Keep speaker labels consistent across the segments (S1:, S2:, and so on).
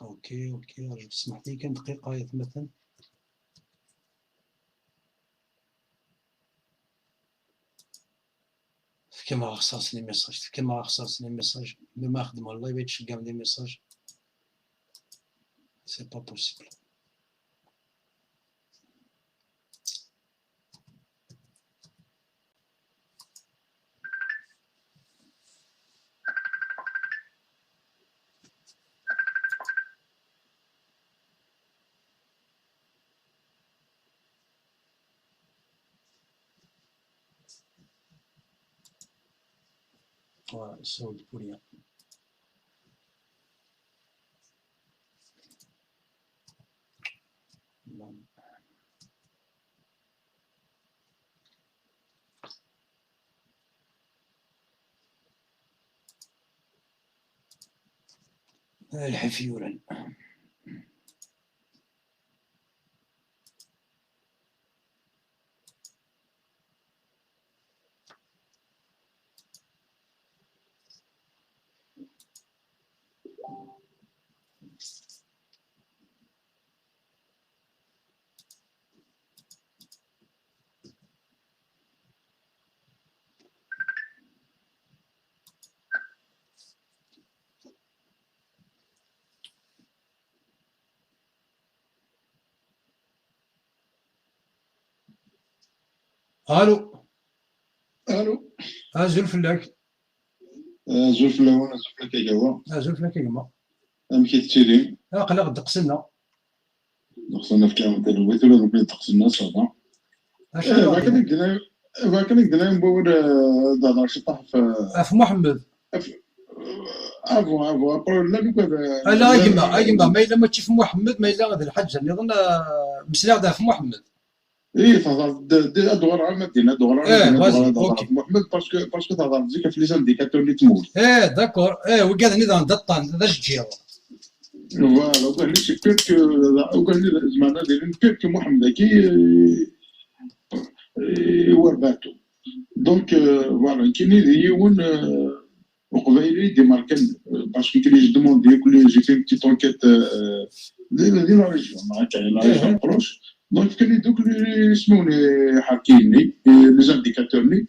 S1: اوكي رجل تسمح لي كان دقيقه مثلا كما خصصني ميساج ما خدم والله بغيت تشجع لي ميساج سي با بوسيبل Voilà, Saoud Poulia. الحفيورا الو زول فلاك
S2: زول فلاونا زول فلاك يجاوا
S1: زول فلاك يما
S2: كي تشيري
S1: قلق دقسنا
S2: دقسنا في كلام التلويث ولا نبدا دقسنا صافا كان قلنا نبور دار شطح
S1: في محمد
S2: افو ابرو لا
S1: لا يما ما الا ما تشوف في محمد ما الا غادي الحج نظن مسلا في محمد
S2: تهضر دوار على المدينه دوار على المدينه
S1: اوكي
S2: محمد باسكو تهضر زيك في لي زانديكاتور اللي تموت
S1: داكور وكاد نظام دطان ذا جيرو
S2: فوالا وقال لي شي بيرك وقال لي زعما دايرين بيرك محمد كي ورباتو دونك فوالا كاين يون وقبايلي ديماركان باسكو كي لي دوموندي كل جي في بتيت انكيت دي لا ريجيون هكا لا ريجيون بروش دونك كاين دوك اللي يسموني حاكيني لي زانديكاتور لي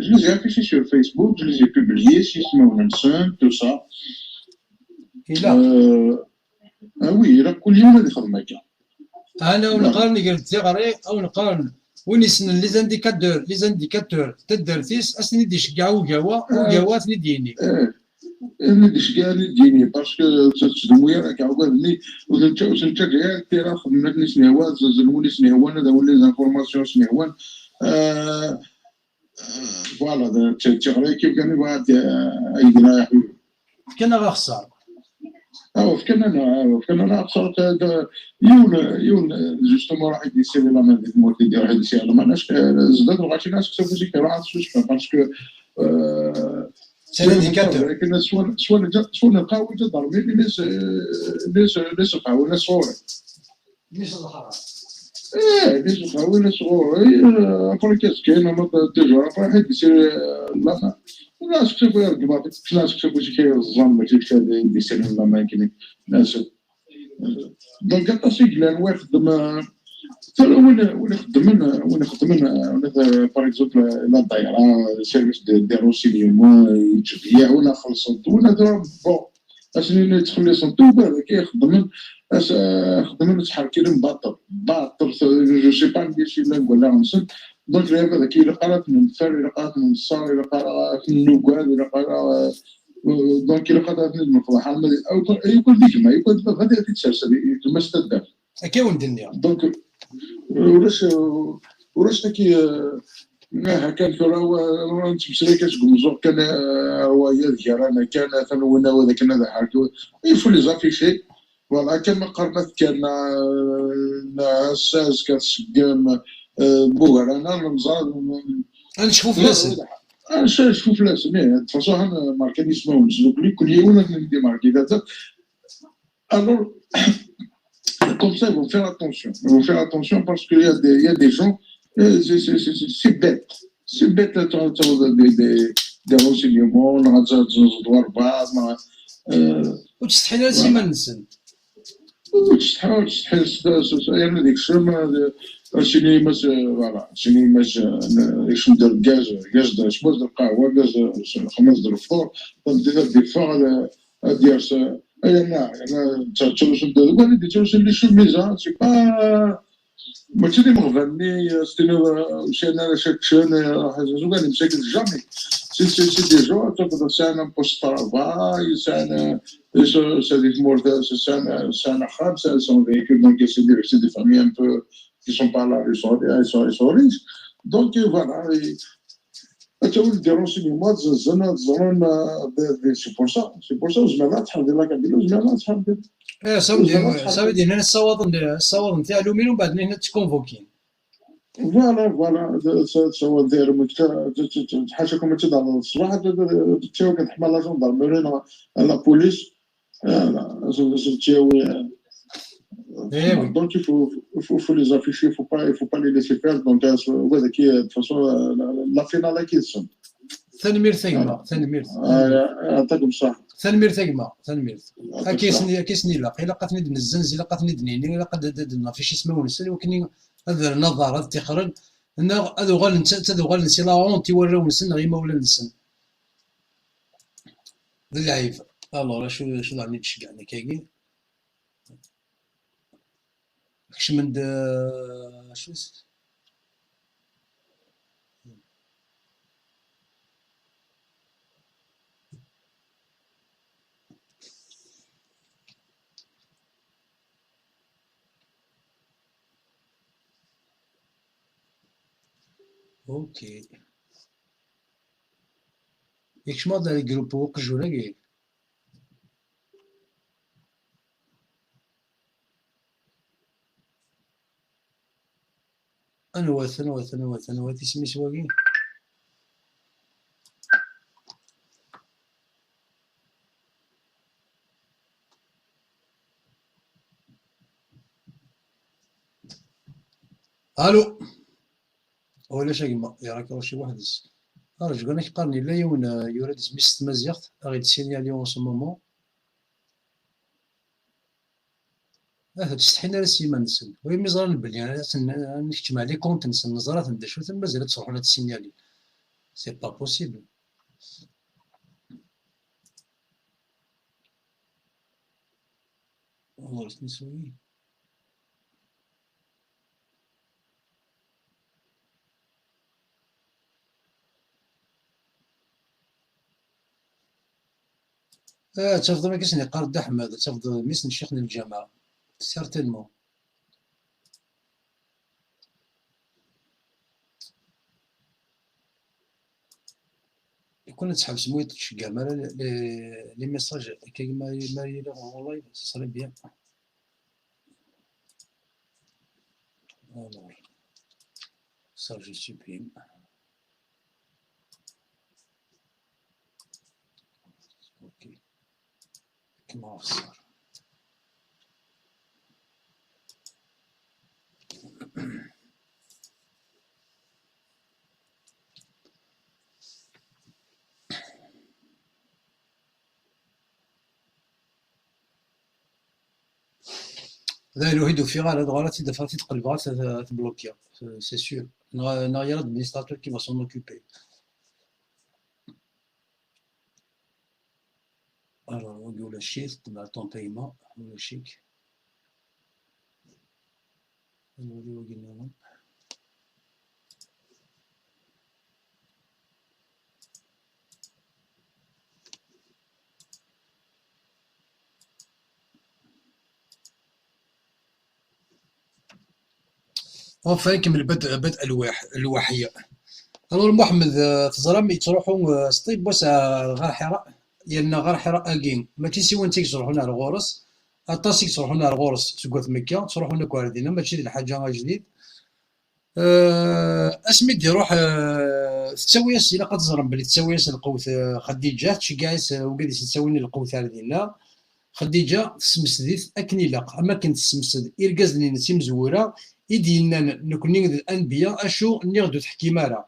S2: je les ai affichés sur Facebook, je les ai publiés, si c'est mon tout ça.
S1: Et là
S2: oui, راه كل يوم هذه خدمه كاع.
S1: انا ونقارن قلت زغري او نقارن ونسن لي زانديكاتور تدرتيس اسني دي شكاع وجاوات نديني.
S2: نديش كاع نديني باسكو تخدموا راك عاودني وانت كاع تيرا خدمتني سنيوات زلوني سنيوان هذا ولي زانفورماسيون سنيوان فوالا تغري كيف كان يبغى يدير يا حبيبي
S1: كان غخسر
S2: فكنا خسرت يون جوستومون راح يدير لا مان ديك موتي ديال واحد يسير ما ناش زدت وغاشي ناس كتبوا شي كلام عرفتش باسكو
S1: سي انديكاتور
S2: لكن سوا نلقاو ضربي لي صفاو ولا صغوري
S1: ليش الحرام
S2: لي صفاو ولا صغوري ابري كاين ما تجرب راح يصير لا الناس كتبوا يرقبوا الناس كتبوا شي كيرزم ماشي كذا يدير لا ما كاين ناس دونك قطاسي قلان واحد خدم وين خدمن باغ اكزومبل لا دايره سيرفيس دي روسينيومون يتبيع ولا خلصوا ولا بون اشني تخلي صنتو هذاك يخدم خدمن شحال كاين باطل جو سي با ندير شي لا نقول لها نصد دونك هذاك الا قرات من الفر الا قرات من الصار الا قرات من النوكاد الا قرات دونك الا قرات من المفضح او يكون ديما يكون غادي تتسلسل ما استدام
S1: كاين الدنيا
S2: دونك وراش كي هكا راه نتمسري كتقمزو كان هو ديالنا كان ثانوينا وهذاك هذا حاجه يفو لي زافيشي فوالا كما قرنت كان ناس كتسقم بوغرانا المزار
S1: نشوفوا فلاسن
S2: نشوفوا فلاسن تفاصيل ماركين اسمهم دوك لي كل يوم ندير ماركيدات الور comme ça, ils vont faire attention. Ils vont faire attention parce qu'il y a des gens, c'est bête. C'est bête des renseignements,
S1: وتستحيل سيما نسن.
S2: تحاول تحس يعني ديك الشيء شيني ماس فوالا شيني ماس ايش ندير كاز دار شموس ديال القهوه كاز خمس ديال الفطور تبدا دير فوق ديال انا تشوش ندير والدي تشوش اللي شو ميزان سي با ماشي اللي مغني ستينو مشينا شاكشن حاجه زوين مشاكل جامي سي دي جو تقدر سنه بوست ترافاي سنه c'est des morts, c'est un arabe, c'est un véhicule, donc c'est des familles un peu qui sont pas là, ils sont riches. Donc voilà, tu as des renseignements, c'est pour ça, je me lâche, je me lâche.
S1: صافي هنا الصواب نتاع اليومين ومن بعد هنا تكونفوكين.
S2: فوالا سوا داير حاجه كما تدعى الصباح تشاو كتحمل لا جوندارموري لا بوليس donc il faut les afficher, il faut pas les laisser faire. Donc de toute façon la finale qui sont
S1: تنمير ثقمة
S2: عطاكم الصح
S1: تنمير كيسني لا إلا قاتني دن الزنز إلا قاتني دنيني إلا قد دنا في شي سما ونسال ولكن هذا النظر هذا تخرج أن هذا غال نسي لا اونتي وراو نسن غير ما ولا نسن اللعيبة. الوغ شو غادي تشجعني كاكي كش من شو اوكي ياك ما دار جروب وقج ولا كي أنا اسمي سواقي الو ولا شي ما يراك شي واحد رجع انا كيقارني لا يون يورد اسمي ست مزيغت غادي تسينيالي اون سو مومون تستحيل على سيما نسن وي مزرا نبل يعني نكتب عليه كونت نسن نزرات ندير شو ثم مازال تروح ولا تسينيالي سي با بوسيبل. والله شنو نسوي تفضل ما كيسني قارد احمد تفضل ميسن شيخنا الجامعه سيرتينمون يكون تسحب سمويت تشجع مالا لي ميساج كيما ما يلاه والله صري بيان. alors ça je supprime. ok comment ça لا الوحيد في غير هاد غلط دفعت تقلب غلط تبلوكيا سي سور نغير الادمينستراتور كي va s'en occuper. alors ولا شيت تبع طون بايمون ولا شيك نوريو قلنا enfin نكمل بدء الواحية. alors محمد تزرى ملي تروحو سطيب واس غير حراء يالنا غير حراء اكين ماشي سوا نتيك تروحونا لغورس اطاسيك تروحونا لغورس سكوت مكة تروحونا كواردينا ماشي الحاجة جديد. اسمي روح تساوياس الا قد تزرم بلي تساوياس القوت خديجة تشكايس وقاديس تساويني القوت علينا خديجة تسمسديت اكن يلاق اما كنت تسمسد إركاز لينا تيمزورة إدينا نكوني الأنبياء أشو نغدو تحكي مالا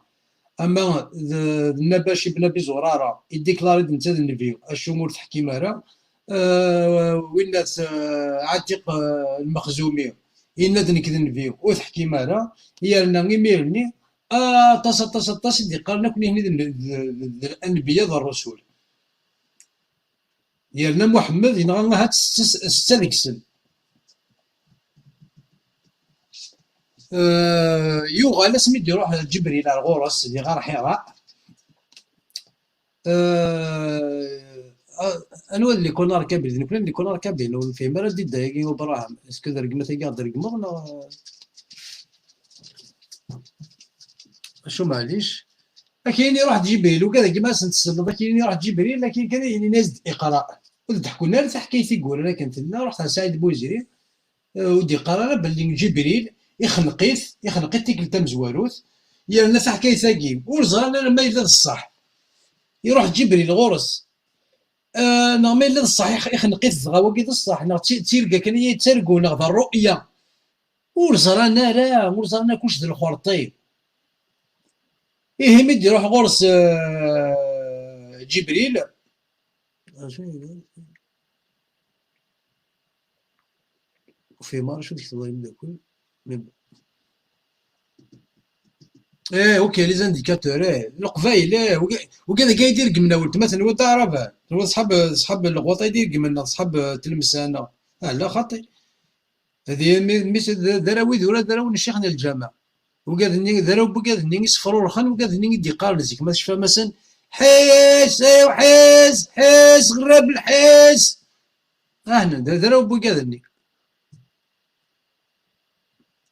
S1: أما النباشي بنبي زرارة يديكلاري نتا النبي أشو مور تحكي مالا وين ناس عتيق المخزومي يناد نكذن فيه وتحكي مالا هي لنا غيميرني طاس دي قالنا كوني هني الانبياء ذا الرسول يالنا محمد ينغى هاد ستة ديك السن يوغال سميت يروح جبريل على الغرس اللي غار حراء انا اللي كنا راكبين اللي كنا راكبين وفيه مرة دي دايقي وبراهم اسكو درقمة تيقا درقمة ولا شو معليش كاين اللي يروح جبريل وكذا كيما سنتسلط كاين اللي يروح جبريل لكن كان يعني ناس اقراء وتحكوا لنا حكايتي يقول انا كنت لنا رحت على سعيد بوزيري ودي قرار باللي جبريل يخنقيت تيك تمزواروث يا الناس حكاية ثاقي ورزان انا ما يلا الصح يروح جبريل غورس ما يلا الصح يخنقيت غواكيد الصح تيلقى كان يتسرقوا نغض الرؤية ورزرانا لا ورزرانا كلش د الخرطي إيه مد يروح غورس جبريل وفي مرة شو ديك الظاهر داكل اوكي لي زانديكاتور القبايل وكذا كايدير قمنا ولد مثلا هو تعرف هو صحاب الغوطه يدير قمنا صحاب تلمسانا لا خاطي هذه ميس دراوي ذولا دراوي الشيخنا الجامع وقاذني دراو بقاذني يصفروا الخان وقاذني يدي قال زيك ما تشفى مثلا حيس ايوا حيس غراب الحيس هنا دراو بقاذني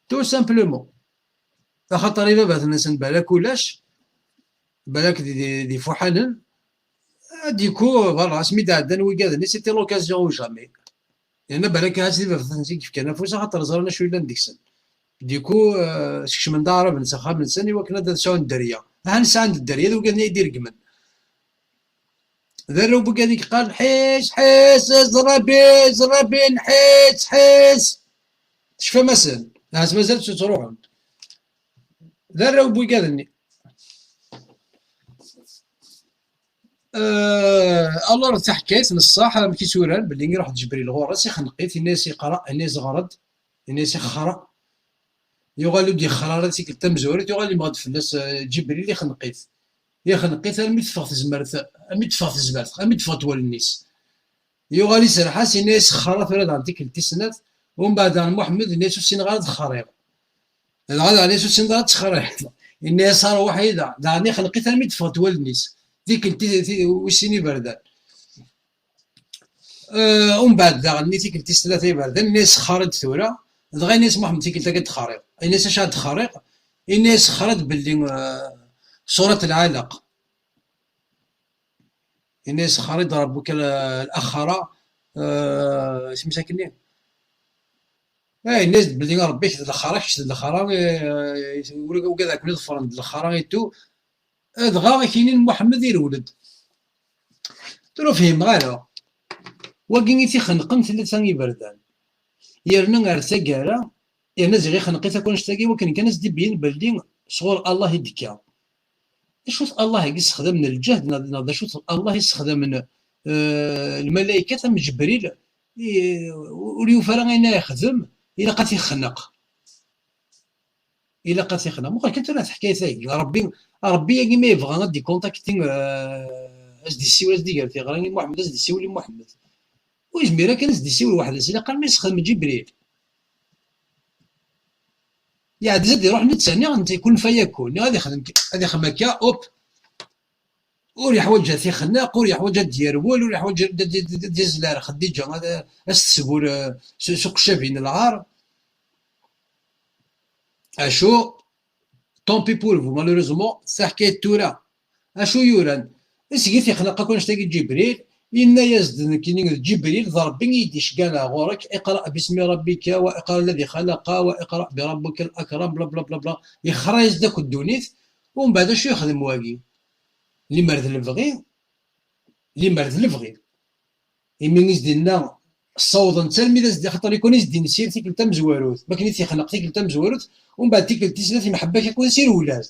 S1: تو سامبلومون خاطر إلا بات الناس بالك ولاش بالك دي فحالا ديكو فوالا سميت عدن وكاذني سيتي لوكازيون او جامي لان بالك هاسي فهمتي كيف كان فوسا خاطر زرنا شويه ديك السن ديكو شكش من دار بنسى خاب نساني وكنا دا ساون الدريه ها نسى عند الدريه وكان يدير قمن ذرو بقى ديك قال حيس زرابين حيس شفا مثلا هاس مازال تروحون ذرو بقى ذني الله راه تحكيت نصاح كي سوران باللي يروح جبريل غورس يخنقيت الناس يقرا الناس غرد الناس يخرا يغالو دي خرارة تيك التمزورت يغالي مغاد فلاس جبريل يخنقيت امي تفاغ تزمرت امي تفاغ تزبرت امي تفاغ توال الناس يغالي سرحاس الناس خرا فراد عن ديك التسنات ومن بعد عن محمد الناس وسين غاد خريق الغاد على الناس وسين غاد خريق الناس صار وحيدة دعني خلقيت امي تفاغ توال الناس ديك وسيني بردان ومن بعد داغني تيك التسنات بردان الناس خارج ثورة دغا الناس محمد تيك تلقى خريق الناس اش هاد خريق الناس خرج باللي صورة العلق الناس خرج ربك الأخرى سميتها الناس باللي ربي شد الخرا شد الخرا وكذاك ولد فرند الخرا تو دغا كاينين محمد يرولد ترو فهم غالا وكين تيخنقن ثلاثة يبردان يرنا غير سكارا يرنا زي خنقيت كون شتاكي وكان كان بين باللي صغور الله يدكا شوف الله يستخدم من الجهد ناض شوف الله يستخدم من الملائكة ثم جبريل وليوفر غينا يخدم إلا قات يخنق مقال كنت انا تحكي ثاي ربي يا ما يبغى غادي كونتاكتين اس دي سي واش دي قال في غراني محمد اس دي سي ولي محمد ويجميرا كان اس دي سي واحد السيله قال ما يستخدم جبريل يعني زاد يروح نتساني انت يكون فيكون غادي يخدم هكا اوب وري حوايج تيخناق وري حوايج ديرول وري حوايج ديزلار خديجه هذا السبور سوق الشافين العار اشو طومبي بور فو مالوريزمون حكايه تورا اشو يوران اسكيت يخلق كون شتاكي جبريل إن يزدن كينين جبريل ضربين يديش قال غورك اقرأ باسم ربك واقرأ الذي خلق واقرأ بربك الأكرم بلا بلا بلا بلا يخرا يزدك الدونيث ومن بعد شو يخدم واقي اللي مرض البغي يمين يزدنا الصوت نتا ميدا خاطر يكون يزدين سير تيك نتا مزواروت ما كاين تيخنق تيك نتا مزواروت ومن بعد تيك التسلات محبه كيكون سير ولاد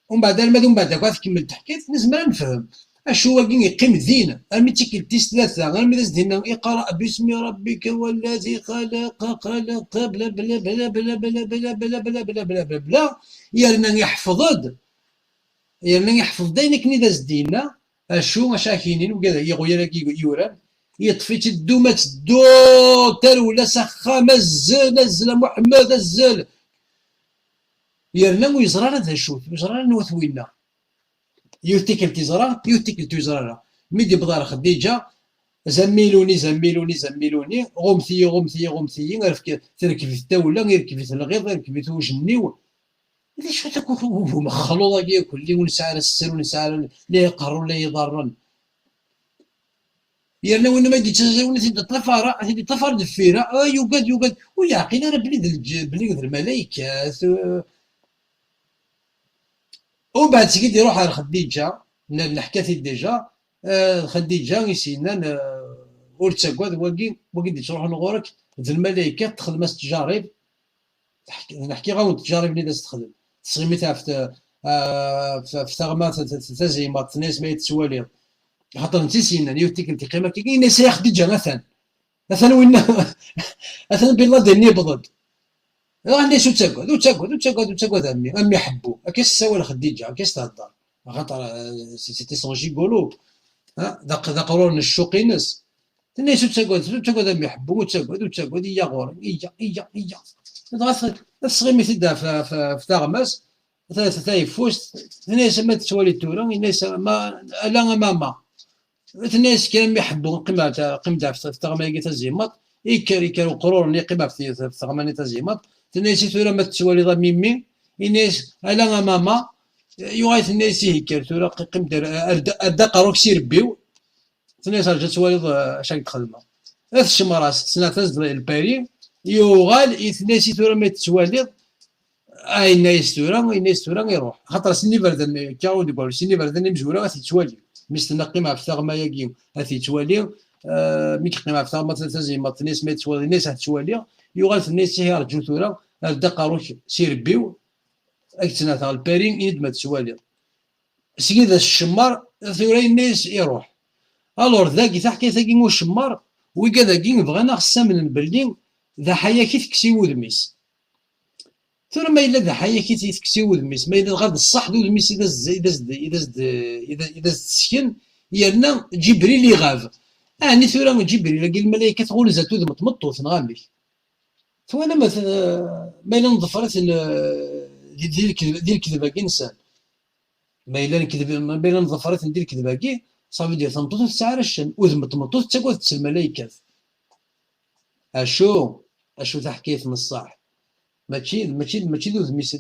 S1: ومن بعد الماد ومن بعد كتكمل تحكيت نزمر نفهم اشو واقي يقيم الدين ارمي تيكلتيس ثلاثه غير مي دينا اقرا باسم ربك والذي خلق خلق بلا بلا بلا بلا بلا بلا بلا بلا بلا بلا بلا بلا يرنا يحفظ داينك كني داز دينا اشو مشاكينين وكذا يغير يوران يطفي تدو ما تدو ترولا سخا مزل الزل محمد الزل يرنا ويزرار هذا شوف يزرار نوثوينا يوتيكل تيزرا يوتيكل تيزرا ميدي بدار خديجه زميلوني غمثي غير تركب في الدوله يركب في الغيط يركب في وجني ليش تكون مخلوطه كاع كلي ونسعى السر ونسعى لا يقهر ولا يضرن يرنا وين ما يدي تزاون تيدي طفر دفيره يوقد ويعقل انا بلي الملائكه ومن بعد سكيت يروح على خديجه نحكي ديجا خديجه يسينا ورتسكواد واقي تروح نغورك الملائكه تخدم التجارب نحكي غير التجارب اللي دازت تخدم تسغيميتها في ثغمات تزيمات ناس ما يتسوالي خاطر انت سينا يوتيك انت قيمه كي ناس يا خديجه مثلا وين مثلا بن لادن يبضد عندي شو تقعد امي حبو كيس تسوي خديجه كيس تهضر خاطر سيتي سون جيغولو ذكرون الشوقي ناس الناس تقعد امي حبو وتقعد يا غور يا الصغير مثل في ثغمس ثلاثة يفوس الناس ما تسوالي تورا الناس ما لا ماما الناس كانوا يحبوا قيمة في ثغمة الزيمات يكر وقرور قيمة في ثغمة الزيمات الناس تورا ما تسوالي ضا ميمي الناس لا ماما يغايث الناس يكر تورا قيمة الدقة روك سير بيو الناس رجعت تسوالي شاك تخدمها الشمراس سنة تزل الباري يوغال يتناسي تورا ما تسوالي الناس تورا يروح خاطر سني بردن كاود يقول سني بردن مزوره غادي تسوالي مستنى قيمه في الثغمه ياكي غادي تسوالي مي قيمه في الثغمه تزيمات الناس ما تسوالي الناس تسوالي يوغال الناس يرجعوا تورا الدقه روح سير بيو اكتنا تاع البارين يد ما تسوالي سيدا الشمار ثورا الناس يروح الور ذاكي تحكي ثاكي مو الشمار وكذا كي بغينا خصنا من بلدين ذا حياة كي تكسي ودميس ثم ما إلا ذا حياة كي تكسي ودميس ما إلا غاد الصح ودميس إذا تسكن يرنا جبريل يغاب أني ثم جبريل لقي الملائكة تقول زاتو ذا متمطوط نغامي ثم أنا ما إلا نظفرت ديال الكذبة كي إنسان ما إلا نظفرت ديال الكذبة كي صافي ديال تمطوط تسعر الشن وذ متمطوط تقعد تسل الملائكة اشو تحكيت من الصح ماشي ذو ذميس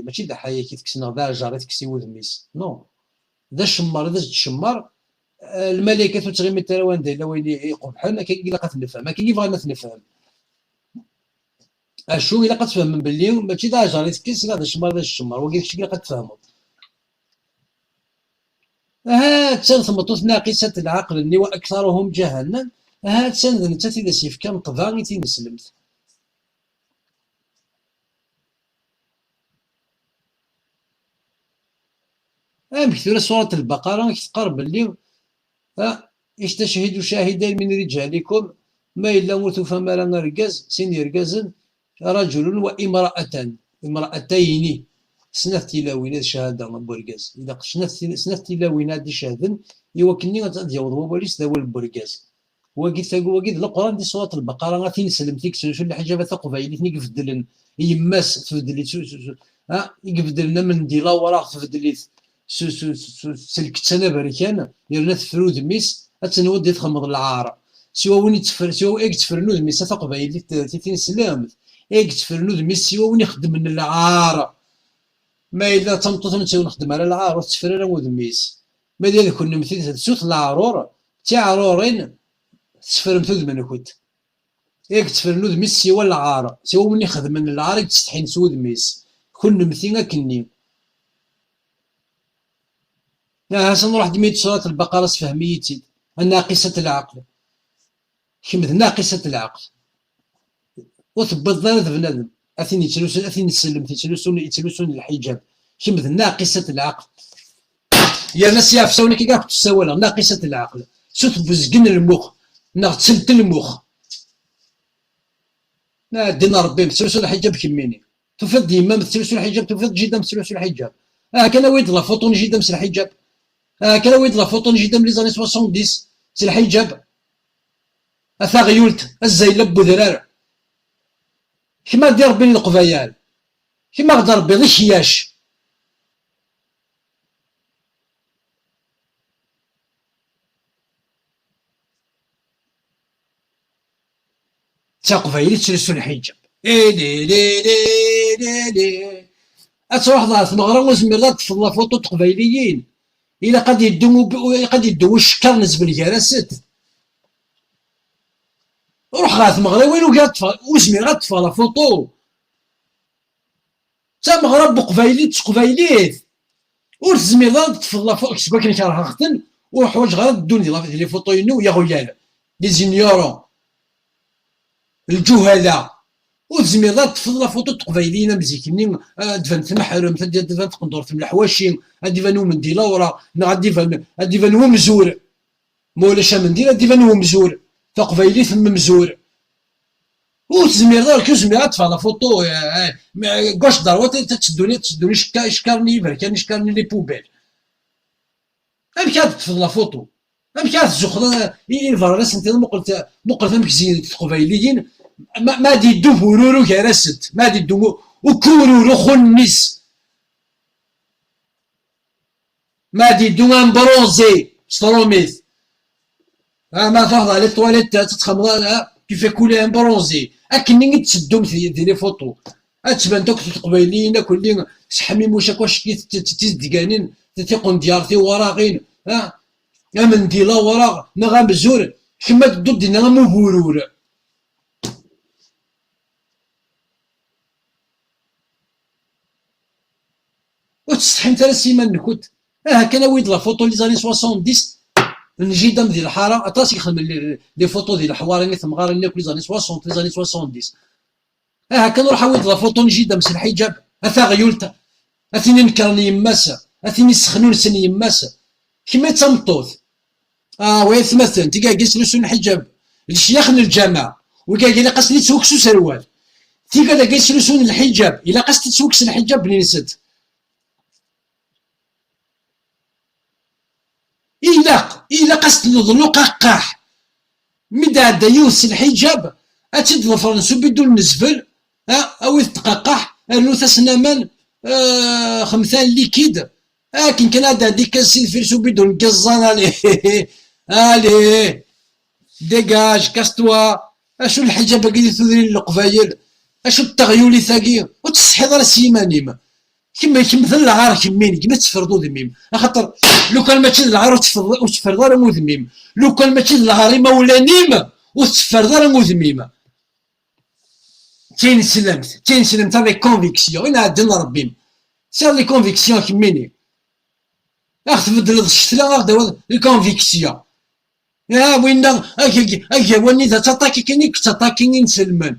S1: ماشي ذا حياة كي تكسنا ذا جاري تكسي وذميس نو ذا الشمار ذا الشمار الملائكة تغيم التراوان ديال وين يقبحنا كي إلا قتنفهم ما كي يبغى نتنفهم اشو إلا قتفهم من بلي ماشي ذا جاري تكس ذا الشمار ذا الشمار وكي شكي قتفهموا تنثمطوث ناقصة العقل اني واكثرهم جهنم تسند انت تيدا سيف كان طباغي تينسلمت بكثير سورة البقرة تقرب اللي يستشهد شاهدين من رجالكم ما إلا موتوا فما لنا رجاز سين يرجازن رجل امرأتين سنة تلاوين هذه شهادة بورجاز إذا سنة تلاوين هذه شهادة يوكلني غادي يوضوا بوليس ذا هو البورجاز وقيت القران دي سوره البقره غادي نسلم فيك شو الحجابه ثقبايلي ثني يفدلن يماس تفدلي يفدلنا من ديلا وراه تفدلي سلك سنه بركان يرنا تفرود ميس اتنودي تخمض العار سوا وين تفر سوا اك تفرنود ميس ثقبايلي تنسلم اك تفرنود ميس سوا وين يخدم من العار ما الا تنطط نساو نخدم على العار وتفرر ود ميس ما ديال كنا مثل سوت العرور تعرورين تسفرم ثود من كنت ياك تفرنود ميس سوا العار سوا من يخدم من العار تستحين سود ميس كل مثينا كني هسه نروح دميت سورة البقرة فهميتي ناقصة العقل كمث ناقصة العقل وثبت ضرب بنادم اثني يتلوسون اثني نسلم يتلوسون الحجاب كمث ناقصة العقل يا ناس يعفسوني كي كاع تساولا ناقصة العقل سوت بزقن المخ نغتسلت المخ دينا ربي مسلسل الحجاب كميني تفض ديما مسلسل الحجاب تفض جدا مسلسل الحجاب كان ويد لا فوطو جدا مسل الحجاب كان ويد لا فوطو جدا من لي زاني 70 سي الحجاب غيولت الزيلب بودرار كيما دير ربي القبايال كيما غدا ربي غير شياش تا قبايلي تسلسل الحجاب لي لي لي لي لي اتروح ظهر تمغرا وزمير تفضل لا فوطو قبايليين إلا قد يدو الشكر نزبل جراست روح غا تمغرا وين وزمير غتطفى لا فوطو تا مغرب بقبايليت تقبايليت وزمير تفضل لا فوطو كسبا كان كارها ختن وحوايج غير دون ديال لي فوطو ينو يا غيال لي زينيورون الجهلاء وزمير تفضل لا فوطو تقبايليين مزيكني دفن تمحرم دفن تقندور في الحواشي غادي فانو من دي لورا غادي فانو مزور مولاش من دي غادي فانو مزور تقبايلي ثم مزور وزمير كزمير تفضل لا فوطو كاش ضروات تشدوني شكارني بركاني شكارني لي بوبيل كانت تفضل لا فوطو كانت تزخر الفراس انت مقلت مكزين القبايليين ما دي دو بورورو كرست ما دي دو وكورورو خنس ما دي دو امبروزي ستروميث ما تهضر لي طواليت تتخمض كيف كولي امبروزي اكني تسدوم في لي فوطو تبان دوك القبايليين كلين شحمي موشاك واش تزدقانين تيقون ديارتي وراغين من ديلا وراغ نغا مزور كما تدو دينا مو بورور وتستحي نتا سيمان نكوت كان ويد لا فوطو لي زاني 70 نجي دم ديال الحاره اطاس يخدم لي فوطو ديال الحوارين ثمغارين لي زاني 60 لي زاني 70 كان نروح ويد لا فوطو نجي دم سي الحجاب غيولت اثني نكرني يماس اثني سخنون سني يماس كيما تمطوط ويث مثلا تلقى قيس لسون الحجاب الشيخ من الجامعه وكا قال قصني توكسو سروال تلقى قيس لسون الحجاب الا قصت توكس الحجاب بني نسد إلا قصد نظلو قاح مدى يوس الحجاب أتد الفرنسو بدون نزفل أو يتقاقح أنو تسنامان خمثان ليكيد كان هذا ديك السيد فيرسو بدون قزان عليه ديكاج كاستوا اشو الحجاب باقي تدري القبايل اشو التغيولي ثاقي وتصحي راه سيمانيم كما مثل العار كمين كما تفرضوا ذميم خاطر لو كان ماشي العار وتفرض راه مو ذميم لو كان ماشي العار مولانيم وتفرض راه مو ذميم تين سلمت افيك كونفيكسيون انا عندنا ربي سير لي كونفيكسيون كميني تبدل الشتلا لي كونفيكسيون وين اكي وني تاتاكي كني تاتاكي نسلمان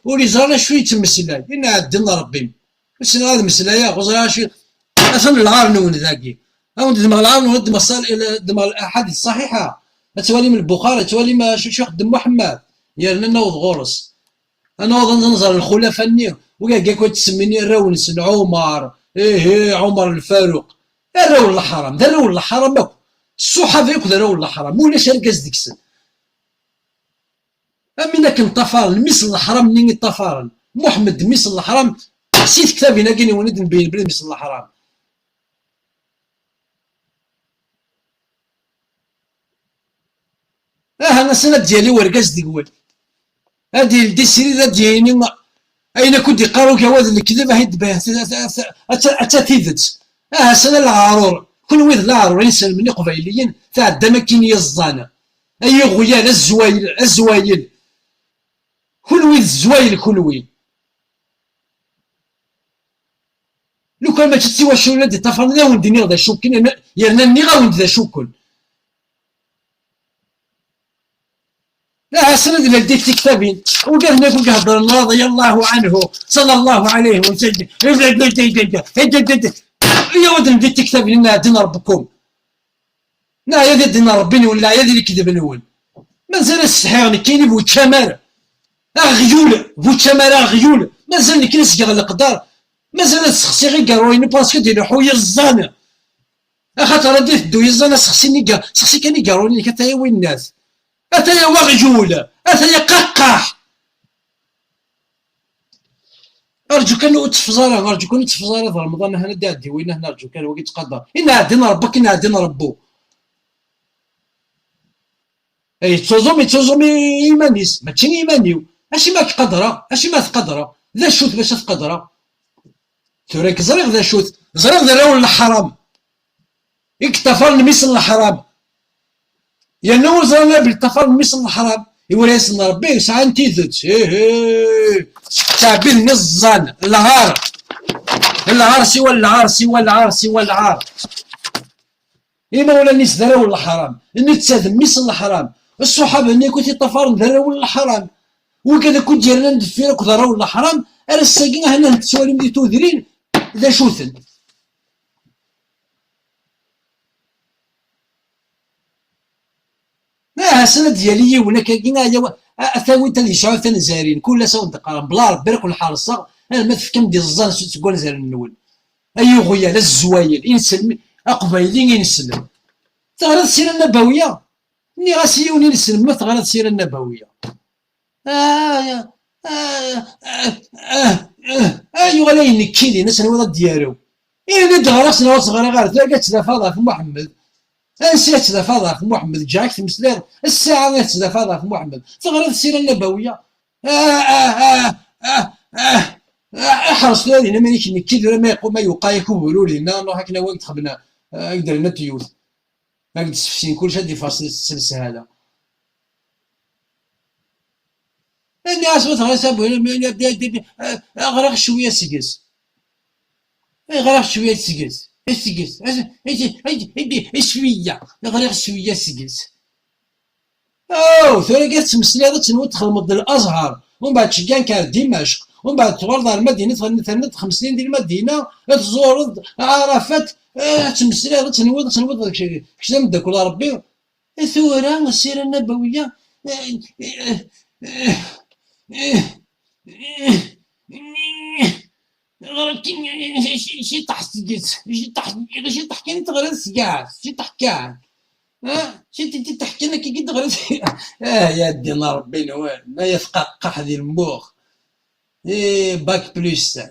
S1: ولي زرا شويه تمسلاي انا عندنا ربي بس هذا مسلايا غزرا شي اصلا العار نون ذاكي او دماغ العار نون دماغ الاحاديث الصحيحه توالي من البخاري توالي ما شو خدم محمد يا نوض غورس انا نظر الخلفاء الني وكاع كنت تسميني راونس عمر عمر الفاروق راول الحرام دا راول الحرام ماكو الصحابه ياك راول الحرام ولاش ركز ديكسن امينا كنطفارن مثل الحرام منين طفارن محمد مثل الحرام سيت كتابنا كاين ولد نبين بلي مثل الحرام انا السنه ديالي وركز ديكول هادي الديسيري ديالي اين كنت يقراو كواد الكذب هيد باه اتا تيدت سنه العارور كل ويد العارور ينسى مني قبيليين تعدى ما كاين يزانا اي غيال الزوايل كل ويد الزوايل كل ويد لو كان ما تسوى شو ولاد تفرنا وندير هذا شوكين يرنني غاوند ذا شوكن لا سند لديك كتابين وقال نقول رضي الله عنه صلى الله عليه وسلم يا ولد ندي تكتب لنا دين ربكم، لا يا دين ربي ولا يا اللي كذب نول، مازال السحير كاين بو تشامر اغيول بو تشامر اغيول، مازال نكنس كاع القدر، مازال تسخسي غير كاروين باسكو ديال حويا الزان، خاطر رديت دو يزان سخسيني كاع سخسي كاني كاروين كتا وين الناس، اتايا وغيول اتايا قاقاح، ارجو كان تفزاره، ارجو كان تفزاره في رمضان هنا دادي وين هنا ارجو كان وقت تقدر ان عدنا ربك ان عدنا ربو، اي تزومي ايمانيس ماشي ايمانيو، اش ما تقدره اش ما تقدره ذا شوت باش تقدره، توريك زريغ ذا شوت زريغ ذا راول الحرام، اكتفر نميس الحرام، يا نو زرنا بالتفر نميس الحرام، يوريس ربي ساعه انتيزت تعبين نزان العار العار سوى العار سوى العار سوى العار، إما ولا نيس ذراو الحرام، إني تساذم ميس الحرام، الصحابة إني كنت يطفرن ذراو الحرام، وكذا كنت جيرنا ندفيرك ذراو الحرام، أنا الساقين هنا نتسوالي مدي تودرين ذا شوثن. سنة ديالي ولا كاين أثاوي تاني شعور ثاني زارين كل ساعة تقارن بلا ربي راك الحارصة، أنا ما تفكم ديال الزان تقول زار النول، أي خويا لا الزوايل ينسلم أقبايلين ينسلم، تغرد السيرة النبوية، ني غاسي وني نسلم ما تغرد السيرة النبوية، أيوا لا ينكي لي ناس نوض ديالو، إلا دغرا سنوات صغيرة غير ذاك تلفاضة في محمد، أنسى تلفاضة في محمد جاك تمسلير الساعة تلفاضة في محمد، تغرد السيرة النبوية، احرص هذه ما نيك نكيد ولا ما يقول ما يوقع يكولوا لنا نروح هكذا وقت خبنا قدرنا تيوث ما قد تفسين كل شيء دي فاصل السلسله هذا اني اصبت غير سابو اغرق شويه سقس اغرق شويه سقس سقس شويه اغرق شويه سقس اوه ثوري قالت تمسلي هذا تنوت تخلمض الازهر ومن بعد شكان كان دمشق ومن بعد تغرض على المدينه ثنت 5 سنين ديال المدينه تزور عرفات تمسلي هذا تنوض داكشي كشتا من داك ربي ثورة السيره النبويه شي تحت شي تحت كاين تغرد كاع شي تحت كاع شي تحكي لنا كي تغرد يا دينا ربي نوال ما يفقق ديال المخ باك بلوس 5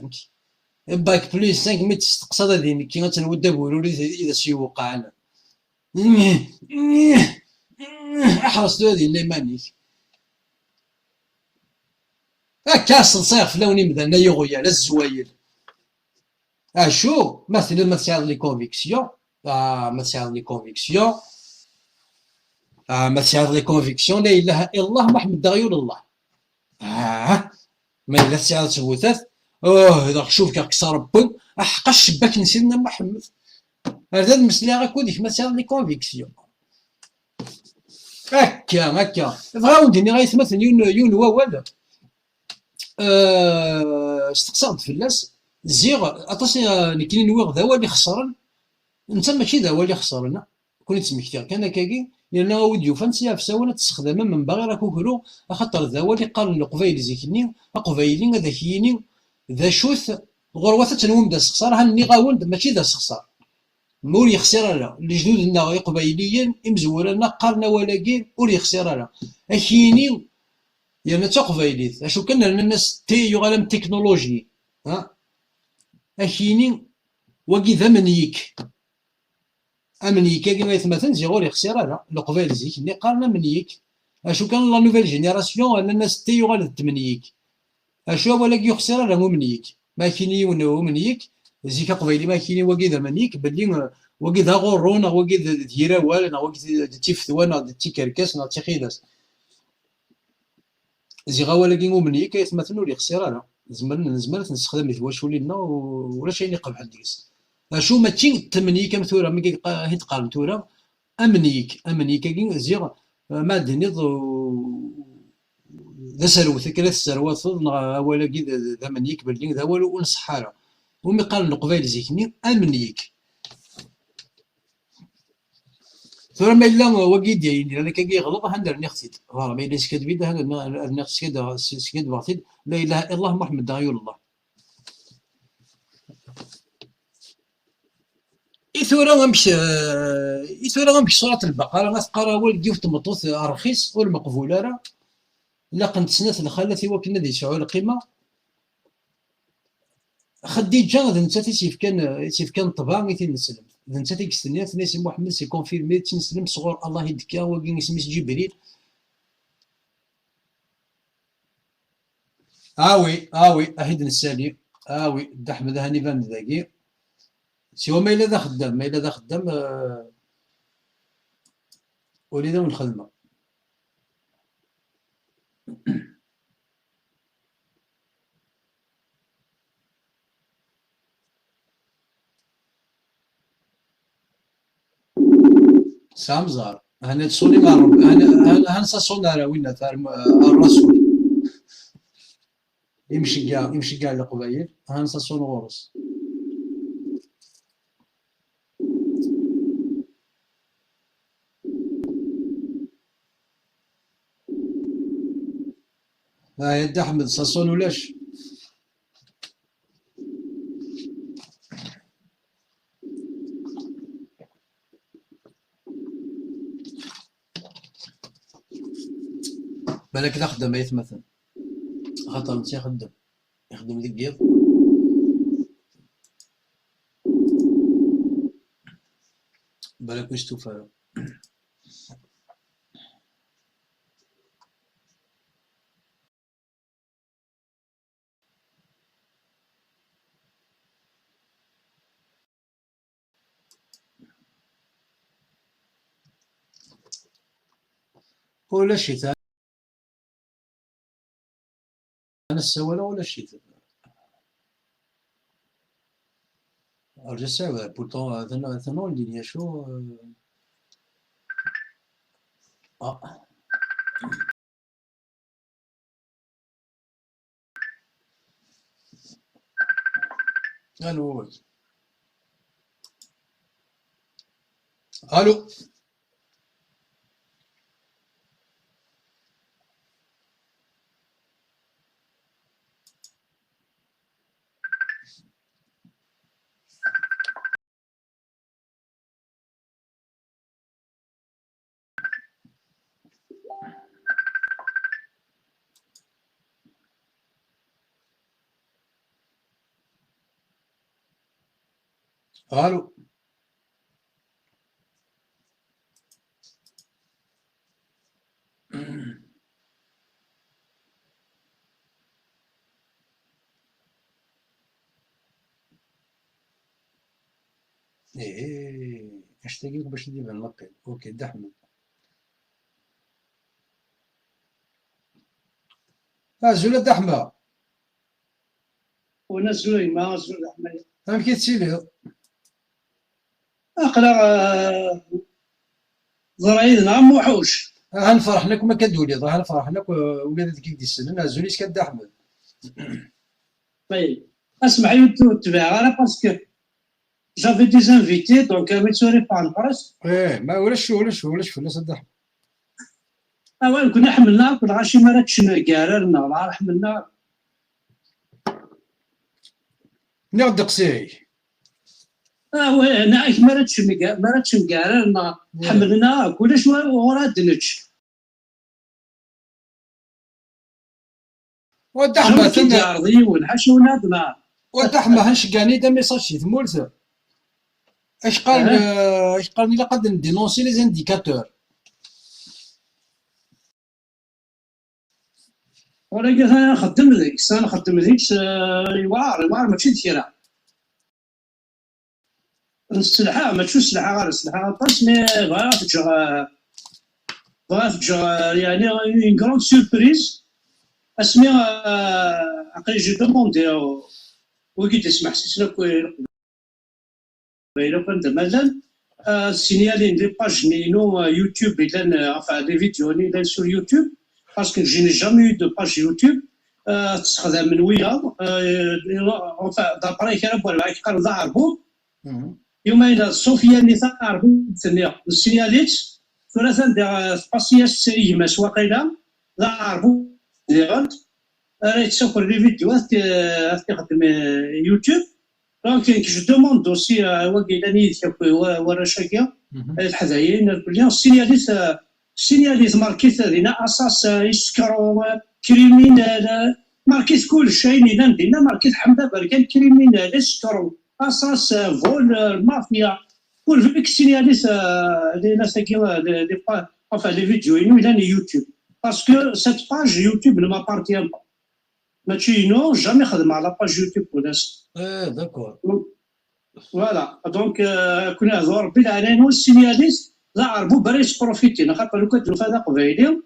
S1: باك بلوس 5 مي تستقصى هذه كي غتنود نقولوا اذا شي وقع انا احرص هذه اللي مانيك كاس صيف لوني مدنا يغويا لا الزوايل شو مثلا ما تساعد لي كونفيكسيون ما تساعد لي كونفيكسيون ما تساعد لي كونفيكسيون لا اله الا الله محمد غير الله ما الا تساعد تبوثات اذا شوف كيكسر ربي حق الشباك نسينا محمد هذا المسلا غاكو ديك ما تساعد لي كونفيكسيون هكا بغاو نديني غيتمثل يون ووال استقصاد فلاس زيغ اطاس نكني نويغ ذا اللي خسرن انت ماشي ذا اللي خسرنا كون تسمكتي كان كاكي لان ود يوفان سيا فساونا تستخدم من باغي راكو كرو خاطر ذا اللي قال القبيل زيكني قبيلين ذا كيني ذا شوث غروه تنوم دا السخسار هاني غاوند ماشي ذا السخسار مور يخسر لا لجدودنا قبيليين امزورنا قالنا ولاكين اور يخسر لا اكيني يعني تقبيليت اشو كان الناس تي يغلم تكنولوجي اكيني وكي ذمنيك امنيك كما يتمثل زيغور يخسر لا القبيل زيك اللي قالنا منيك اشو كان لا نوفيل جينيراسيون الناس تي يغلم تمنيك اشو ولاكي يخسر لا منيك ما كيني ونو منيك زيك قبيلي ما كيني وكي ذمنيك باللي وكي ذا غرونا وكي ديرا والنا وكي تيفتوانا تيكركاس نا تيخيداس زي غاولا ومني كيتمثلوا لي خسيره زمر نستخدم الواش ولينا ولا شيء اللي قبح ديس شو ماشي تمني كم ثوره مي هيت قال ثوره امنيك كي زيغ ما دنيض ذا سروت كلا السروات ولا كي ذا منيك باللي ذا والو ونصحاره ومي قال القبيل زيكني امنيك ثم ما الا وكيديا يدير انا كي يغلط هندرني اختيت فوالا ما الا سكت بيد هندرني سكت بغيت لا اله الا الله محمد رسول الله إثورة غنمشي سورة البقرة غتقرا والدي في تمطوط رخيص والمقبولة راه لا قنت سنات الخالة وكنا دي يسعوا القيمة خديجة نتا تيفكان طبع ميتين نسلم نتا تيكستنيا نيسي محمد سي كونفيرمي تنسلم صغور الله يدكا وكين سميت جبريل وي اهيد نسالي وي دا احمد هاني فان ذاكي سيوا ما الا ذا خدام وليدا من الخدمة سامزار هنا تصوني مع رب هنسى صونا راه وين الرسول يمشي كاع لقبايل هنسى صون غورس يا احمد صاصون ولاش بالك لا خدام يتمثل خاطر انت يخدم ديك اليد بالك واش توفى ولا شي انا السوالة ولا شي رجع ساعة بورتون ثنا اللي شو الو الو الو اش تلقيك باش ندير نلقي اوكي دا احمد زولا دا احمد
S3: وانا زوي ما زوي احمد
S1: انا كي تسيلي
S3: اقرا زرايدنا موحوش
S1: غنفرح لك وما كدولي غنفرح لك ولادك كي السنه زوليت كدا احمد
S3: طيب اسمع يوتيوب تبع انا باسكو جافي دي انفيتي دونك ميتسوري بان براس
S1: ما ولاش فلاس دا احمد
S3: وين كنا حملنا كنا غاشي مرات شنو كاررنا ولا حملنا
S1: نعود دقسي
S3: وين ناك مرات شنو كاررنا حملنا كلش ورا دنج
S1: ودا احمد
S3: تنارضي ونحشو ولادنا
S1: ودا احمد هنشقاني دا ميساج شي ثمولت اش قال الا قد ندينونسي لي زانديكاتور
S3: ولكن انا نخدم ذيك يوار ماشي كيرا السلحه ماشي السلحه غير السلحه طاس مي بغات يعني اون كروند سوربريز اسمي عقلي جي دوموندي وكي تسمح سيسنا لو كنت مازال سينيالي دي باج نينو يوتيوب الا دي فيديو اللي سور يوتيوب باسكو جيني جامي دو باج يوتيوب تستخدم من ويا دابري كان بولا معاك قال ضاع عربو يومين صوفيا اللي تعرف تسنيها السينياليت ثلاثا ديال سباسياس سيجماس واقيلا لا عرفوا ديال راه تسوق لي فيديوهات تخدم يوتيوب دونك جو دوموند اوسي واقيلا نيت ورا شاكيا الحذايين بلي السينياليت ماركيت هذينا اساس يسكروا كريمينال ماركيت كل شيء اللي ندينا ماركيت حمده بركان كريمينال يسكروا اساس فول مافيا كل فيك السينياليت لي ناساكي لي enfin les vidéos il a YouTube parce que cette page YouTube ne m'appartient pas ماشي نو جامي خدم على باج يوتيوب وناس
S1: داكور
S3: فوالا دونك كنا نهضروا ربي العنان والسينياليست لا عرفوا بريش بروفيتينا خاطر لو كتلو هذا قبايلي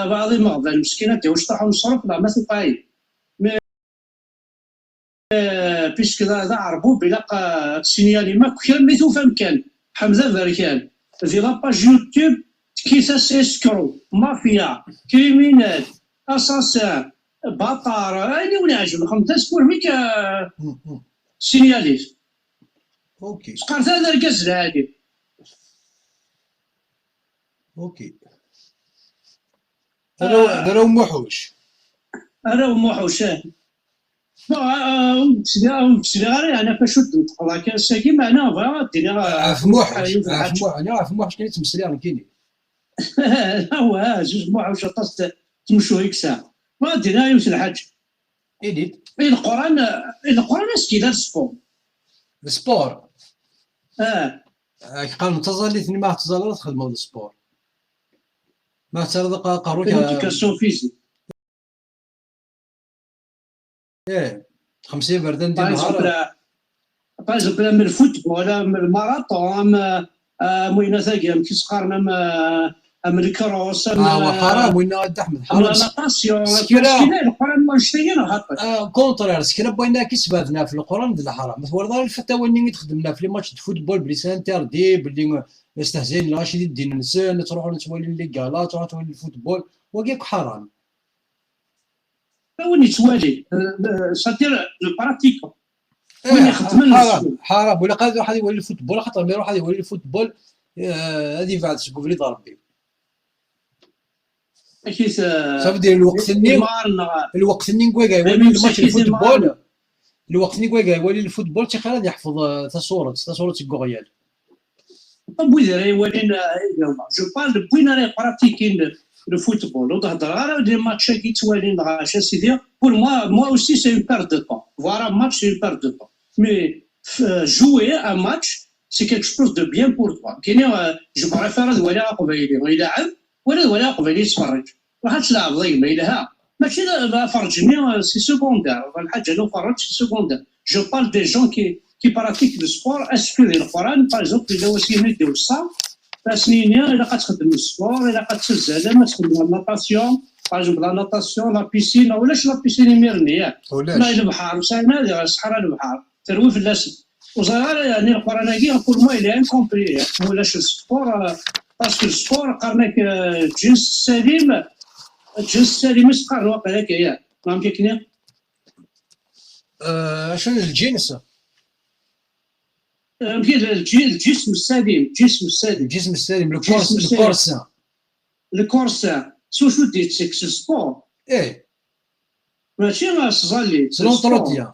S3: بعضي مغضى المسكينه تاعو طاحوا مصروف لا ما تلقاي بيسك هذا عرفوا بلا السينيالي ما كان ميتو فهم كان حمزه بركان في لاباج يوتيوب كيساس اسكرو مافيا كريمينال اساسان بطار راني ولا عجب خمسه سكور ميك سينياليست
S1: اوكي
S3: قالت هذا الكاس هادي
S1: اوكي داروا موحوش
S3: انا وموحوشاه غير انا فاش نتقضى كان ساكي معنا فا دينا
S1: عارف موحوش انا عارف موحوش كاين تمثلي راه كاينين
S3: هو جوج موحوش تمشوا هيك ساعه ما دينا يوسف الحاج
S1: ايديت
S3: القران اسكي دار سبور
S1: السبور قال متظل ثني ما تظل تخدموا السبور ما ترى قاروك
S3: ايديوكاسيون فيزيك
S1: 50 بردان ديال النهار
S3: باغ من الفوتبول ولا من الماراطون موينا ثاقي كي صغار من الكروس
S1: حرام وين غادي احمد حرام
S3: لا ناتاسيون سكينا القران ما نشتينا هاكا
S1: كونترير سكينا بغينا كيسباتنا في القران ديال الحرام ورا الفتاوى اللي تخدمنا في لي ماتش د فوتبول بلي انتردي بلي استهزئ الراشد الدين نسان تروحوا نتولي لي كالا تروحوا تولي الفوتبول وكاك حرام
S3: وين يتوالي ساتير لو براتيكون وين يخدم
S1: حرام ولا قادر واحد يولي الفوتبول خاطر ما يروح يولي الفوتبول هذه بعد تقول لي ضربي
S3: اكيد
S1: صافي دير الوقت اللي كواكا يولي الماتش الفوتبول الوقت اللي كواكا يولي الفوتبول تيقدر يحفظ تصوره غوغيال
S3: بوي راه يولي جو بارل بوين راه براتيكين لو فوتبول وتهضر غير دي ماتش كي توالين غاشا سيدي بور موا اوسي سي اون بير دو طون فوالا ماتش سي اون بير دو طون مي jouer un match c'est quelque chose de bien pour toi كاين جو بريفير ولا قبيلي يلعب ولا قبيلي يتفرج واحد تلعب ضيق ما يلها ماشي فرجني سي سكوندير الحاجه لو فرج سي سكوندير جو بارل دي جون كي براتيك لو سبور اسكوري القران باغ اكزومبل الا وسيله ديال الصام سنينيا الا كتخدم السبور الا كتهز ما تخدم لا ناتاسيون باغ اكزومبل لا ناتاسيون لا بيسين ولاش لا بيسين ميرنيه لا البحر مسانا ديال الصحراء البحر تروي في اللاسن وصغار يعني القران هذه نقول ما الى انكومبري ولاش السبور باسكو السبور قرناك الجنس السليم يسقر واقع هكايا فهمت كيفاش
S1: شنو الجنس
S3: الجسم السليم
S1: الجسم السليم الكورسان
S3: الكورسان شو ديت سيكس سبور ماشي ما صالي
S1: لونتروتيان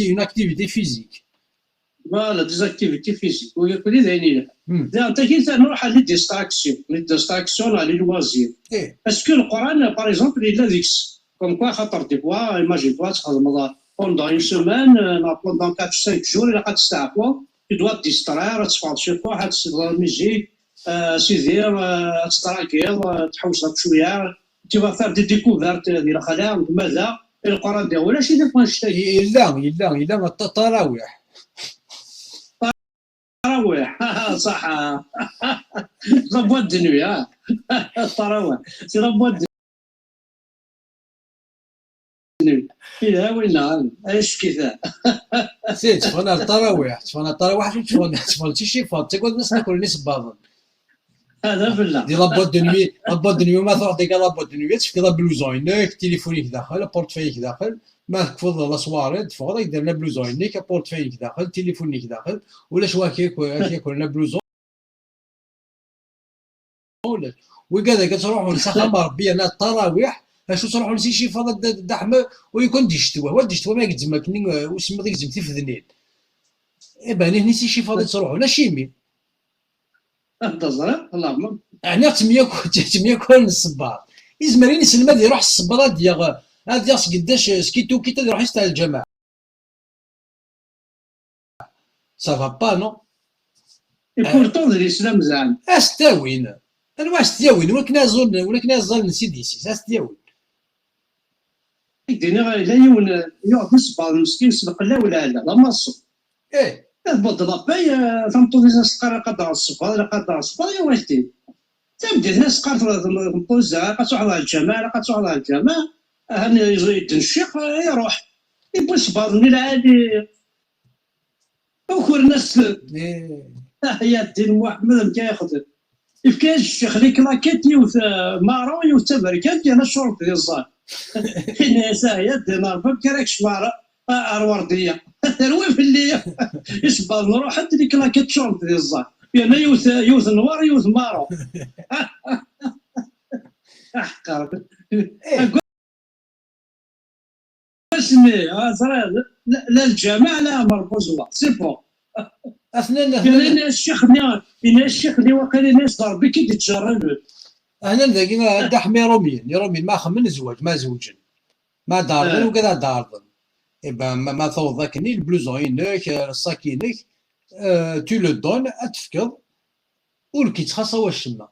S1: اون اكتيفيتي فيزيك
S3: فوالا ديزاكتيفيتي فيزيك ويقول لي دايرين لها انت كي نروح على لي ديستراكسيون على لوازير اسكو القران باغ اكزومبل الا ديكس كوم كوا خاطر دي بوا ايماجين توا تخدم pendant une semaine, pendant 4-5 jours, il a pas de stable. Tu dois te distraire, tu vas chez toi, tu vas la musique, tu vas te traquer, tu vas faire des découvertes de la khalam, de ماذا القرآن ده ولا شيء ما نشتهي.
S1: إلا التراويح.
S3: تراويح صح. La boîte de nuit, hein. التراويح. C'est la boîte de إيه وين ايش كذا
S1: سيت تفنا التراويح تفنا شي فات تقول الناس تاكل نص باطل
S3: هذا بالله
S1: دي لابوات دو نوي ما تروح ديك لابوات دو نوي تفكر بلوزون هناك تليفونيك داخل بورتفايك داخل ما تكفض لا سواري تفضل يدير لا بلوزون ينيك بورتفينيك داخل تليفونيك داخل ولا شوا كيك ولا بلوزون وكذا كتروحوا لسخام ربي انا التراويح اشو تروحوا لشي شي فضل دحم ويكون دي شتوه ودي شتوه ما يقدم كني وسمى ديك زمتي في ذنين باني هني شي فضل تروحوا لا شيمي
S3: الضزرة اللهم
S1: انا تميا كون الصبار يزمرين يسلم يروح الصبار ديال هاد قداش سكيتو كيتا يروح يستاهل الجماعه سافا با نو
S3: يبورتون الاسلام زعما
S1: استاوين انا واش تياوين ولكن نزول نسيدي سي استاوين
S3: يدينا لا يون يقعد الصبار المسكين سبق لا ولا لا ما الصب
S1: ايه
S3: تبط لاباي فهمتو ديزا سقار قدر الصبار قدر الصبار يا واش دير تبدا الناس قالت فهمتو الزعما قاتو على الجماعه قاتو على الجماعه هاني يزيد الشيخ يروح يبغي الصبار من العادي وكل الناس يا الدين محمد كياخذ كاين الشيخ اللي كلاكيت يوث مارو يوث تبركات انا الشرط ديال الزهر الناس هي الدينار ما كراكش مارا الورديه الروي في اللي يصبر نروح حتى اللي كلاكيت شرط ديال الزهر يعني يوث نوار يوث مارو احقر اسمي لا الجامع لا مربوز الله سي بون
S1: اثنين
S3: الشيخ اللي واقيلا الناس ضربي كي تتجرب
S1: هنا ذاك دحمي يرومين ما خمن زواج ما زوجن ما دارضن وكذا دارضن إبا ما ثوض ذاكني البلوزون ينك الصاكينك تو لو دون اتفكض ولكي تخاص هو الشمه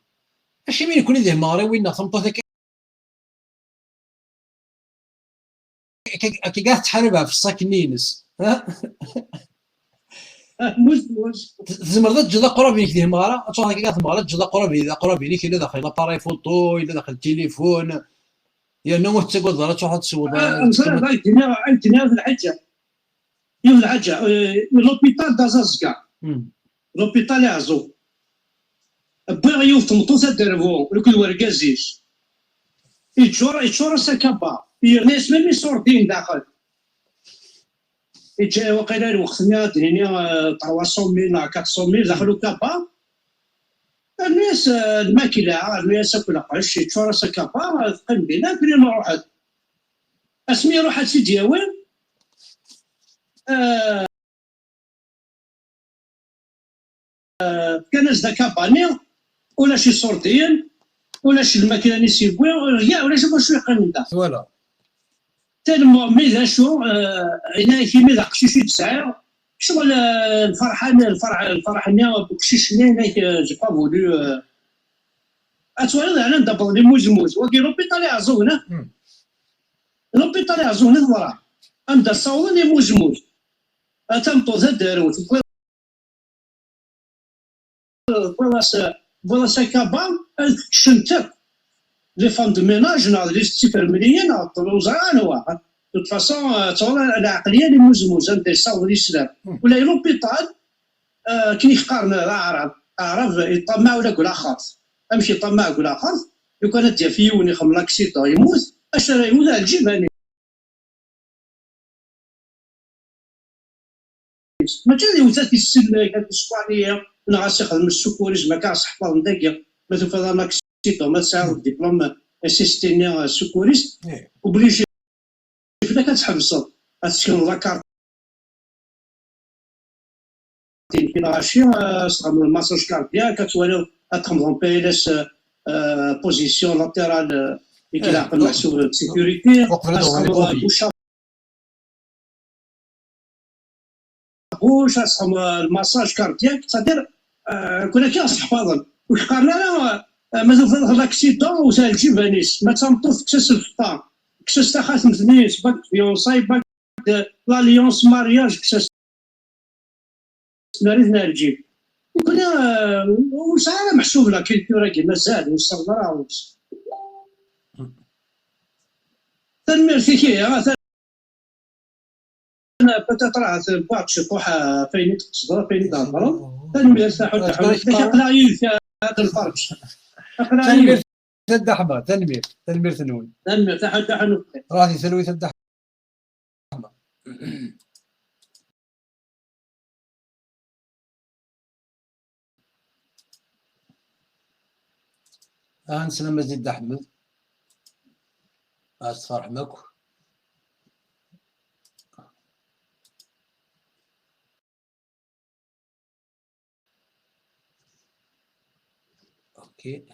S1: اش مين يكون يديه ماري وين ثمطو كي قاعد تحاربها في الساكنينس
S3: موش
S1: تزمر تجد قرابينك ديه مغارة تروح كي قاعد مغارة تجد قرابينك إلا داخل لاباري فوتو إلا داخل التليفون يا نو تقول ضرا تروح تصور
S3: مثلا عندنا في الحجه يوم الحجه لوبيتال دازازكا لوبيتال يعزو بغا يوف مطوسه دربو لكل ورقازيش يتشور سكابا الناس ميمي صورتين داخل جا وقيلا الوقتنا دنيا 300,000 400,000 دخلوا كابا الناس الماكله الناس كل قرش يتشور سكابا تقيم بينا بلي ما روحت اسمي روحت سيدي وين كان ازدا كاباني ولا شي صورتين ولا شي الماكله نسيبوي ولا شي شويه قيم
S1: فوالا
S3: تالمو ميدا شو هنا كي ميدا قشيشي تسعى شغل الفرحانية بقشيش هناك جي با فولو اتوالد انا ندبر لي موز وكي لوبيطال يعزونا لوبيطال يعزونا وراه امدا صاوض لي موز تمطو ذا داروت فوالا ساكابا شنتر لي فام دو ميناج ناض لي ستيفرمليين ناض الوزراء نوا دو فاسون تولى العقليه اللي موز انت صاوب الاسلام ولا لوبيطال كي يقارن العرب يطمع ولا كل خاص امشي طمع ولا خاص لو كانت ديال فيون يخم لاكسيتو يموت اش راه يموت على الجبال ما كان اللي وزات السل كانت الاسبوعيه انا غاسي خدم السكوريز ما كاع صحفه نداك ما تفضل لاكسيتو ما تساعد الدبلوم اسيستيني سكوريز وبليجي فدا كتحبسو غتسكن لاكارت كي راشي صغم الماساج كاردياك كتولي كتخدم بي ال اس بوزيسيون لاتيرال اللي كيلعب المحسوب بسيكوريتي بوش صغم الماساج كاردياك تدير كنا كنصحفظ واش قالنا لا مازال في لاكسيدون وسال جيفانيس ما تنطوف كسس الفطار كسس تا خاتم تنيس باك فيونساي باك لاليونس مارياج كسس نارينا الجيب كنا وساعه محسوب لا كيلتورا كيما زاد وصلنا راه تنمير فيكي انا بتات راه بعض شطوحه فين تقصد فين تهضروا تنمير حتى حنا يف هذا الفرج
S1: تنمير تدحمه تنمير ثنون
S3: تنمير حتى حنا
S1: راهي ثلوي تدحمه نسلم مزيد أحمد أستفرحمك. اوكي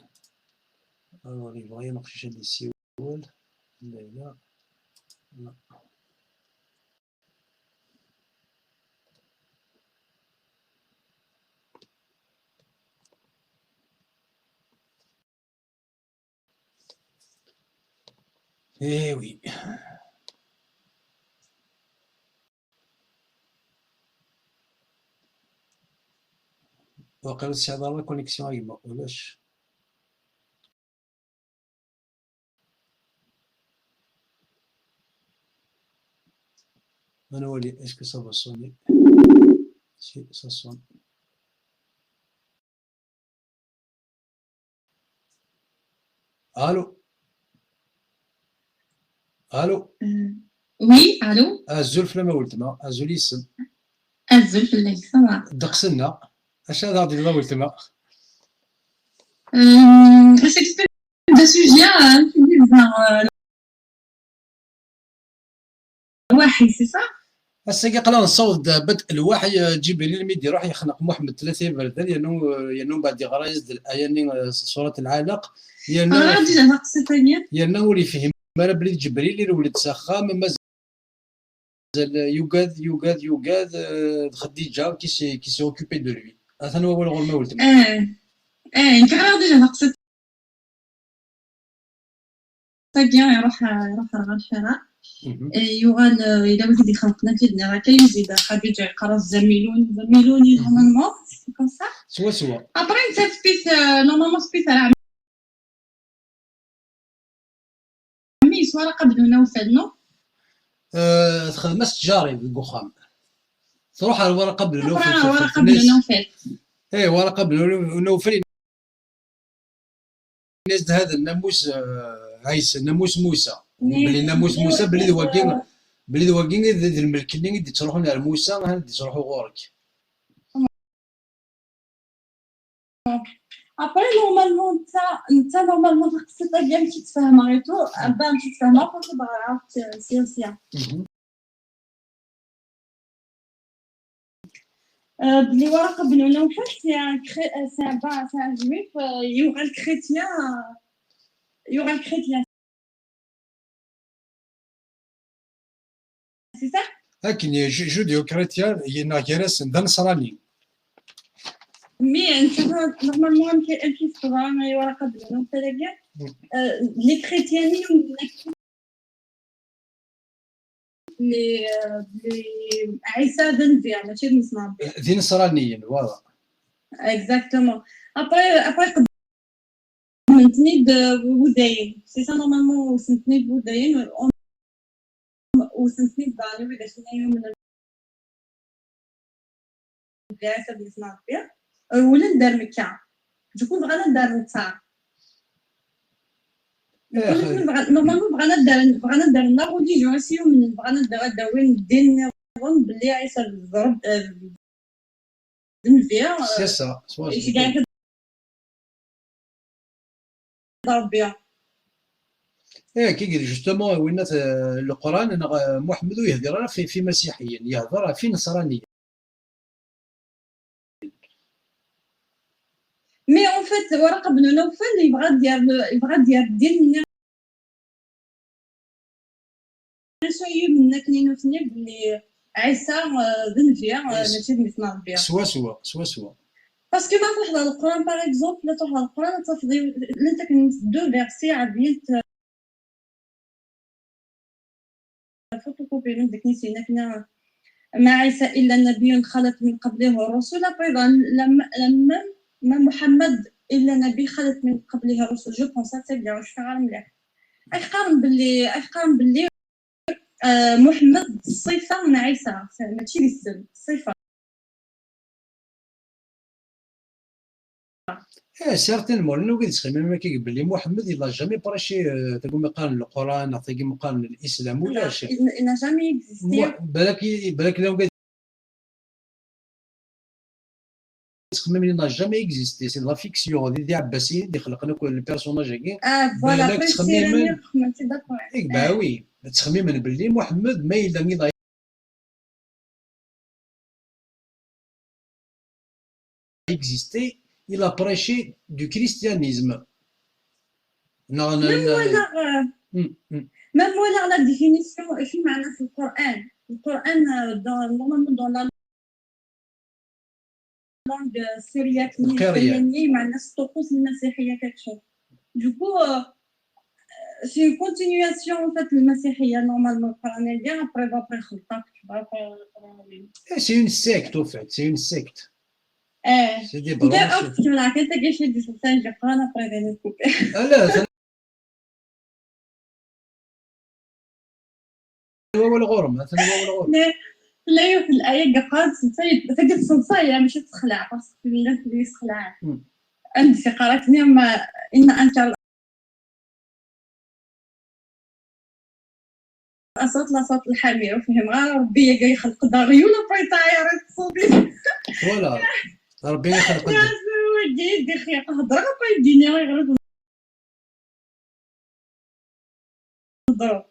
S1: alors يبغى ينقش هاد السيول. لا لا ايه وي وقيلا السي عبد الله كونيكسيون يما ولاش انا ولي اسكو سافا سوني سي سا سون. الو الو
S4: وي الو
S1: الزول فلا ما ولتما الزول يسم
S4: الزول في الليل سما
S1: دقسنا اش هذا غادي لا ولتما
S4: s'exprime de sujets الواحد سي صح.
S1: الساقي قلا نصوت بدء الوحي جبريل الميدي يروح يخنق محمد 30 برد لانه بعد يقرا يزد الايه سوره العلق
S4: ديجا ناقصه ثانيه
S1: لانه ولي فهم ما بلي جبريل اللي ولد سخام مازال يوقاد خديجه كي سي اوكوبي دو لوي هذا هو الغول ما ولد
S4: نكرر ديجا ناقصه بيان يروح الغنشره يوغال الى وليدي خلقنا كيدنا راه كيزيد خديجه يقرا زميلون نورمالمون سي كوم سا
S1: سوا
S4: ابري انت سبيس نورمالمون سبيس على عمي سوا قبل نوفل نو
S1: تخدم تجاري بالبخام تروح على ورا قبل
S4: نوفل
S1: ايه ورا قبل نوفل الناس هذا الناموس عيسى ناموس موسى بلي ناموس موسى بلي واقين ذي الملكين اللي تروحوا على موسى هادي تروحوا غورك
S4: ابري نورمالمون انت نورمالمون خصك ديال تتفاهم غيتو بان تتفاهموا فاش عرفت سياسيه بلي ورقه بن نوفل سي ان جويف يوغال كريتيان سي صح.
S1: لكن جوديو كريتيان يناكيرس نصراني
S4: مي انت نورمالمون كيفطوا ورقه بن نوفل كاع لي كريتيانين لي عيسى دنفيا ماشي المصنع
S1: ذي نصرانيين فوالا
S4: اكزاكتومون ابري من تنيد وداين سي سا نورمالمون وسنتنيد وداين وسنتنيد داني ودا شنو من العيسى بن صنع بيا ولا ندار مكه تكون بغانا ندار نتا نورمالمون بغانا ندار لا ريليجيون اسيو من بغانا ندار وين الدين نظن بلي عيسى ضرب دنفيا
S1: سي سا سوا
S4: ضرب بيا
S1: ايه كي قال جوستومون وينات القران محمد يهضر في مسيحيين يهضر في نصرانيين
S4: مي اون فيت ورقه بن نوفل يبغى دير الدين شويه من كاينين وثني بلي عيسى دنفيا ماشي بن بيا
S1: سوا
S4: باسكو ما تحضر القران باغ اكزومبل لا تحضر القران تفضي انت كاين دو فيرسي عبيت فوتوكوبي من ديك نسينا كنا ما عيسى الا نبي خلت من قبله الرسل ايضا لما ما محمد الا نبي خلت من قبله الرسل جو بونس تاع واش فاهم مليح ايقارن باللي محمد صفه من عيسى ماشي الاسم صفه
S1: سيرتينمون لانه قد تخمم ما كيقبل لي محمد الا جامي براشي تقول مقارن القران تقول مقارن الاسلام ولا شيء
S4: il n'a jamais existé.
S1: بالك لو قد تخمم لي لا جامي اكزيستي سي لا فيكسيون دي عباسيين اللي خلقنا كل البيرسوناج هكا
S4: فوالا
S1: بالك
S4: في
S1: تخمم
S4: السيرة خممتي داكور.
S1: باوي تخمم باللي محمد ما الا اكزيستي الى براشي دو كريستيانيزم
S4: Même moi, la définition, شنو معنى في القرآن؟ القرآن normalement dans la langue syriaque معنى طقوس المسيحية quelque chose. Du coup, c'est une continuation en fait المسيحية normalement القرآن après خلطة tu vois.
S1: C'est une secte au fait, c'est une secte. C'est des
S4: branches.
S1: branches.
S4: Tu m'as raconté que j'ai dit ça, j'ai pas après de couper.
S1: لا هو الغرم مثلا هو الغرم
S4: لا في الآية قاعد تقدر تصنصايا مش تخلع بس الناس اللي يسخلع عندي قرأتني ما إن أنت أصوت لا صوت الحمير وفهم غير ربي جاي يخلق داري ولا بغيت عيرت صوتي
S1: ولا ربي يخلق
S4: يا سوي دي خيق هضر غير يديني غير هضر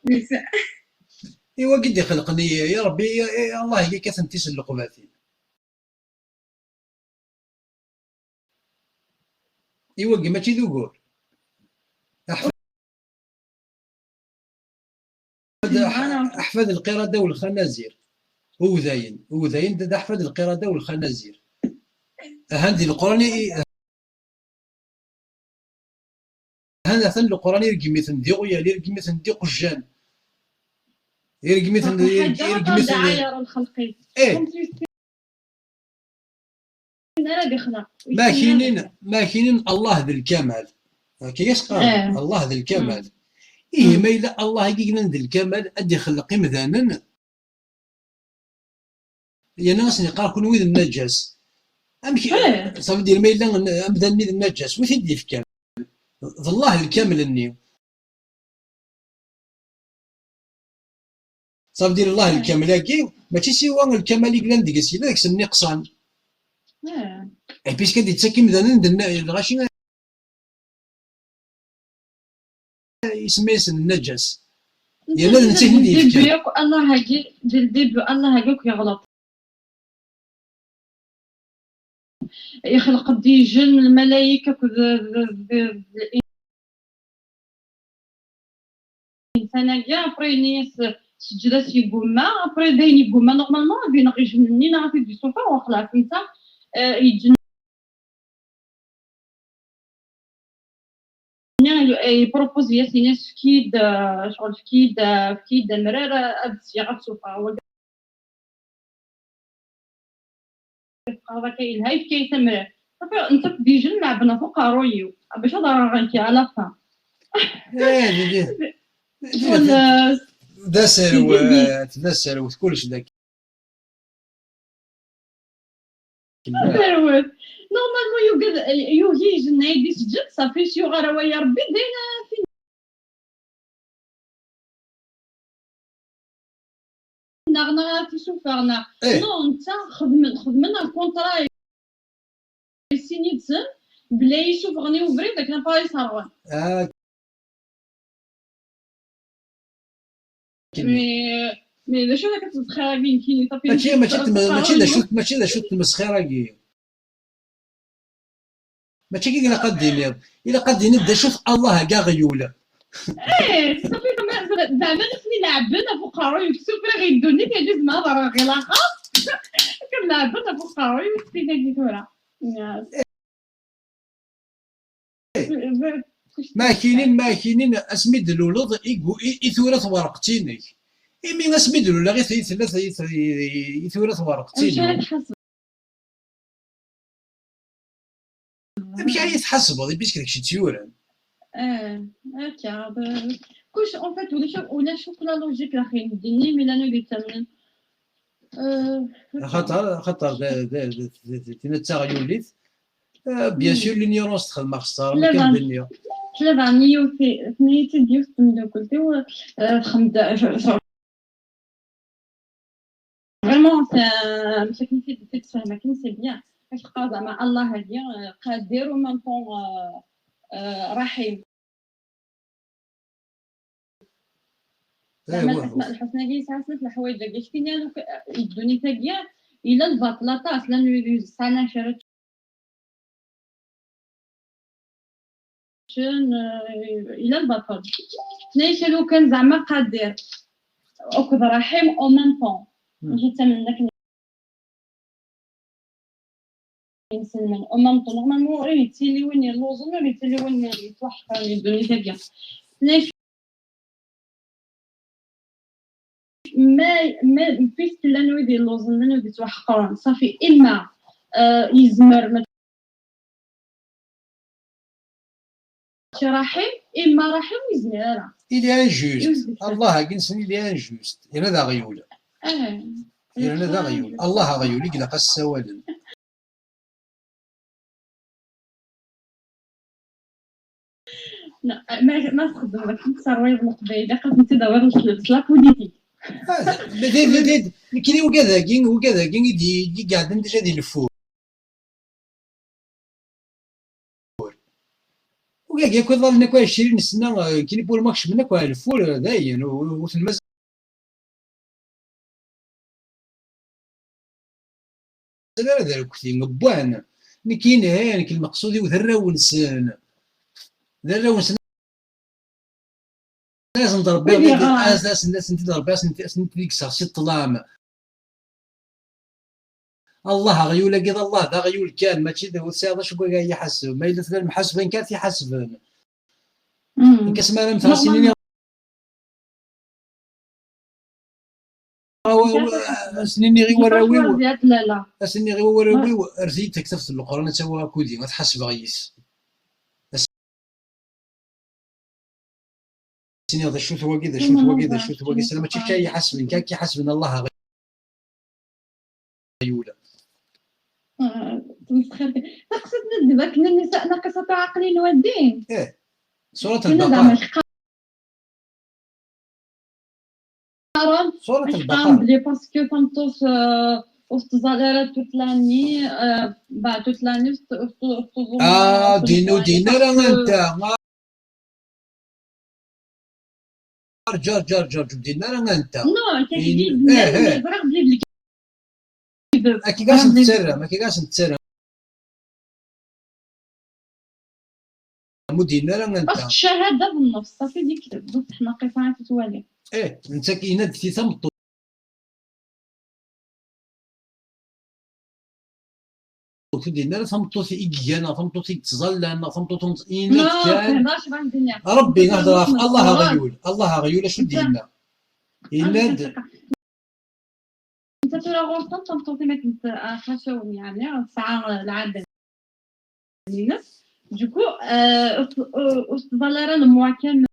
S1: ايوا قد خلقني يا ربي يا الله هي كثنتيس اللقباتين ايوا ماشي ذوقور احفاد القرده والخنازير وذاين دا احفاد القرده والخنازير هندي القران هذا ثن القران يرقميثن دي غيا يرقميثن دي قجان يرقميثن
S4: دعاير الخلقي
S1: ما كاينين الله ذي الكمال كيش قال الله ذي الكمال ما إلا الله يقينا ذي الكمال أدي خلق مذانا يا ناس قال كون ويد النجاس أمشي صافي دير ما إلا مذان ذي النجاس وش يدي في كامل الله الكامل النيو صافي دير الله الكامل هاكي ماشي سوا الكمال يقلان ديك السيده داك النقصان بيسكا دي تسكي مذانا الغاشي يسمى النجس يا لا نتيجي
S4: الله هاجي دير الله هاجيك يغلط يخلق دي جن الملائكه الانسان كاع ابري ناس سجدات يقوما ابري داين يقوما نورمالمون بين غيجنني نعرف دي سوفا وخلاص انت يجن يبروبوز ياسين فكيد شغل فكيد مرار الصياغه سوفا هو هذا كاين هاي كاين تمرار صافي انت ديجن مع بنا فوق رويو باش هضر غنكي على فا
S1: دا سروت كلشي داك
S4: سروت نورمالمون يوجي جنا يدي سجد صافي شي غير ويا ربي داينا في نغنا في سوفرنا نو انت خدمنا الكونطرا سيني تسن بلا يشوف غني وبري داك نبا يصارون مي لا شو هكا تسخير بين كيني صافي
S1: ماشي لا شوت المسخره كي ماشي كي الا قد نبدا شوف الله كاع غيوله
S4: صافي زعما نسمي لعبنا فوق روي سوبر غيدوني كيجوز مع ضرر غير لاخا كنلعبنا فوق روي وسينا كيتورا
S1: ما كاينين اسميد الولد يثورث ورقتينك مين اسميد ولا غير ثلاثه يثورث ورقتينك مش يتحسبوا باش داكشي تيورن
S4: هكا كلش اون فيت ولا شوف لا لوجيك لا خاين ديني مي لا نو تامن
S1: خاطر تينا تاغيوليت بيان سور لينيورونس تخدم خساره ما
S4: لا
S1: كان
S4: بان
S1: بالنيه.
S4: لا بان نيوتي ثنيتي ديال تمدوكلتي و خمدا فريمون ماشي كنتي تتفهم كنت سي بيان فاش تلقى زعما الله هادي قادر ومام طون رحيم زعما الاسماء الحسنى كاين ساعات في الحوايج كاع شكون هذوك يدوني تا كاع الا الباطلاطات لا نريد سانا شرط الى البطل ثنايش لو كان زعما قادر وكذا رحيم او ميم طون ماشي حتى منك نسلمن او ميم طون نورمالمون ريتي لي وين يلوزن ريتي لي وين يتوحد يدوني تا كاع ثنايش ما فيش لا نريد يلوزن لا نريد يتوحقون صافي اما يزمر رحيم اما رحيم ويزمر
S1: il est injuste الله كنسن il est injuste انا ذا غيول انا ذا غيول الله غيول يقلق السوالن
S4: ما تخدم لك الترويض القبيله قد انت دابا لا بوليتيك
S1: كاين وكذا كاين يدي قاعد انت جادي الفور وكاع ياكل ظلنا كوا 20 سنه كاين يقول ماكش منك الفور داين وفي المزرعه هذا كثير مبوان كاين هانك المقصود وذراونسن لازم نضرب بها الناس انت ضرب بها انت ديك الشخص الظلام الله غيول كذا الله ذا غيول كان ماشي ذا وساده شو كاع يحسب ما الا ثلاث محاسبين كانت يحسبن كسمع لهم 3 سنين سنين غير وراوي
S4: لا
S1: سنين غير وراوي رزيت كتبت القران توا كودي ما تحسب غيس سنين هذا شوف هو كذا شوف هو كذا ما تشوف شيء يحسبن كان كيحسبن الله غيول
S4: تقصد دابا كنا النساء ناقصة عقل ودين
S1: سورة البقرة
S4: سورة البقرة بلي باسكو تنطوس وسط زاليرات توت لاني توت لاني وسط
S1: دينا راه انت جار دينا راه انت
S4: نو كيجي فرق بلي
S1: كي كاش نتسرى مدينه راه انت
S4: الشهاده بالنص صافي ديك دوك ناقصه تتوالي
S1: انت كاينه دتي تمطو دينا تمطو في ايكيانا تمطو في تزلان تمطو اينات كان ربي نهضر الله غيول شو دينا ايناد
S4: انت ترى غلطان تمطو ما كنت خاشون يعني ساعه العاده Du coup, Valera المواكب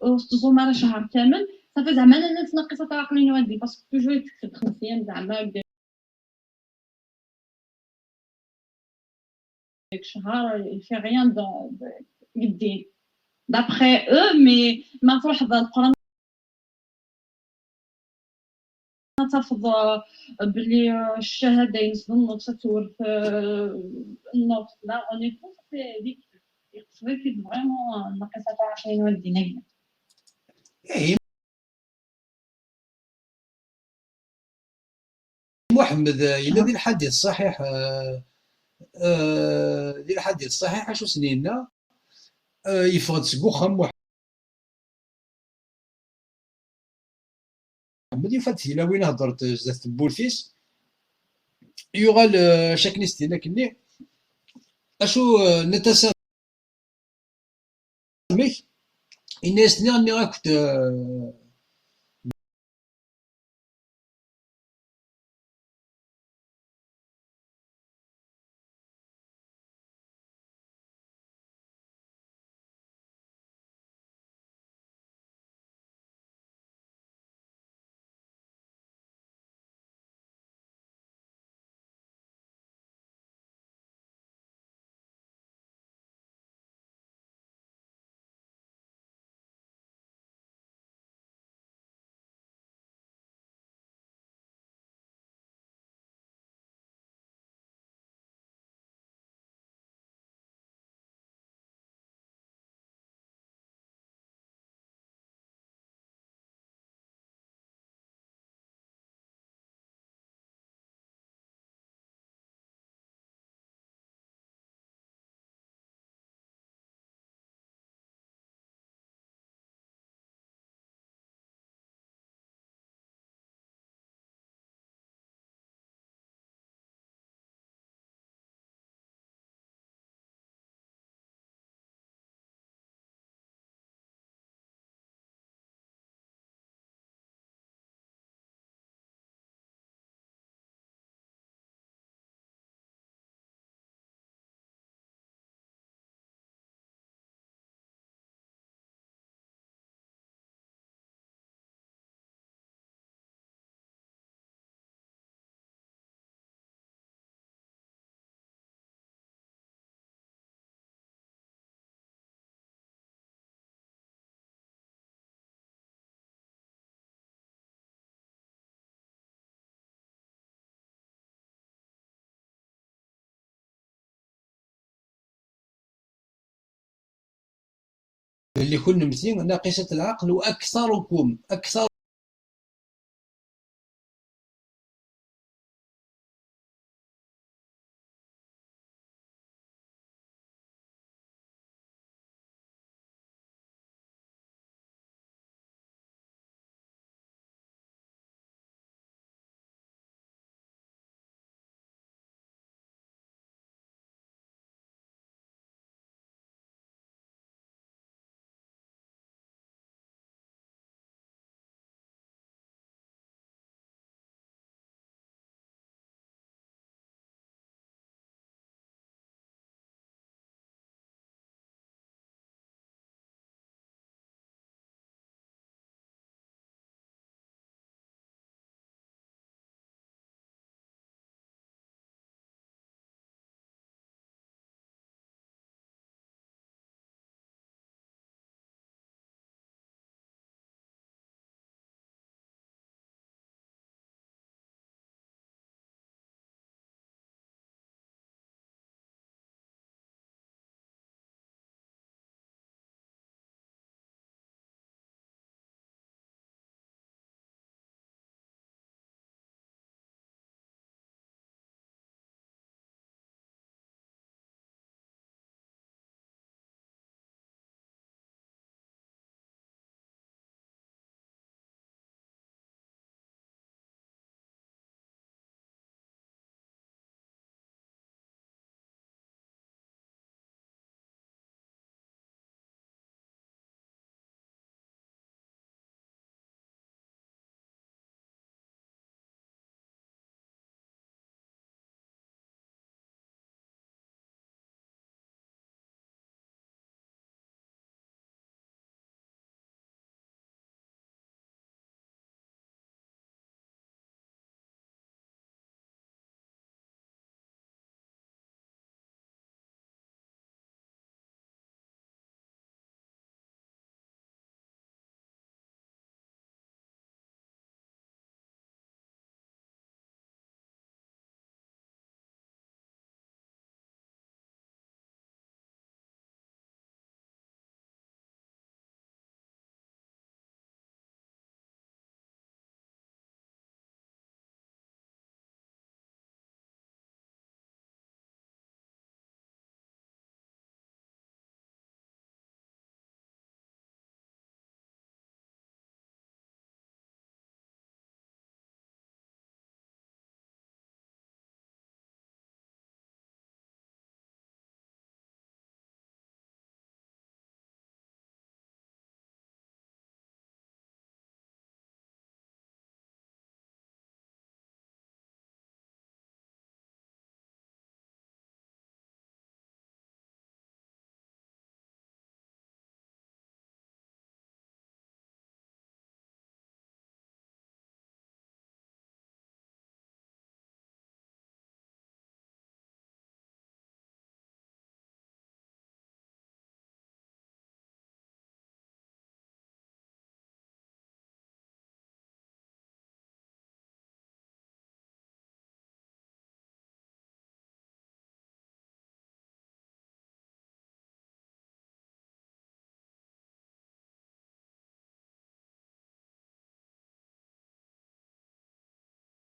S4: وسط شهر كامل صافي زعما الناس ناقصة عقلين ودي باسكو توجور تكتب 5 ايام زعما ديك شهر في غيان قدين دابخي او مي ما تروح القران ترفض بلي الشهاده ينزلوا النص تورث النص لا اوني فو سي ديك يقصد في فريمون ناقصه عقلين ودينا
S1: محمد الى ذي الحديث الصحيح ذي الحديث الصحيح شو سنينا يفقد سكوخا محمد يفات الى وين هضرت زادت بولفيس يغال شاكنيستي لكني اشو نتسامح الناس ني غاكت اللي كنتم ناقصة العقل وأكثركم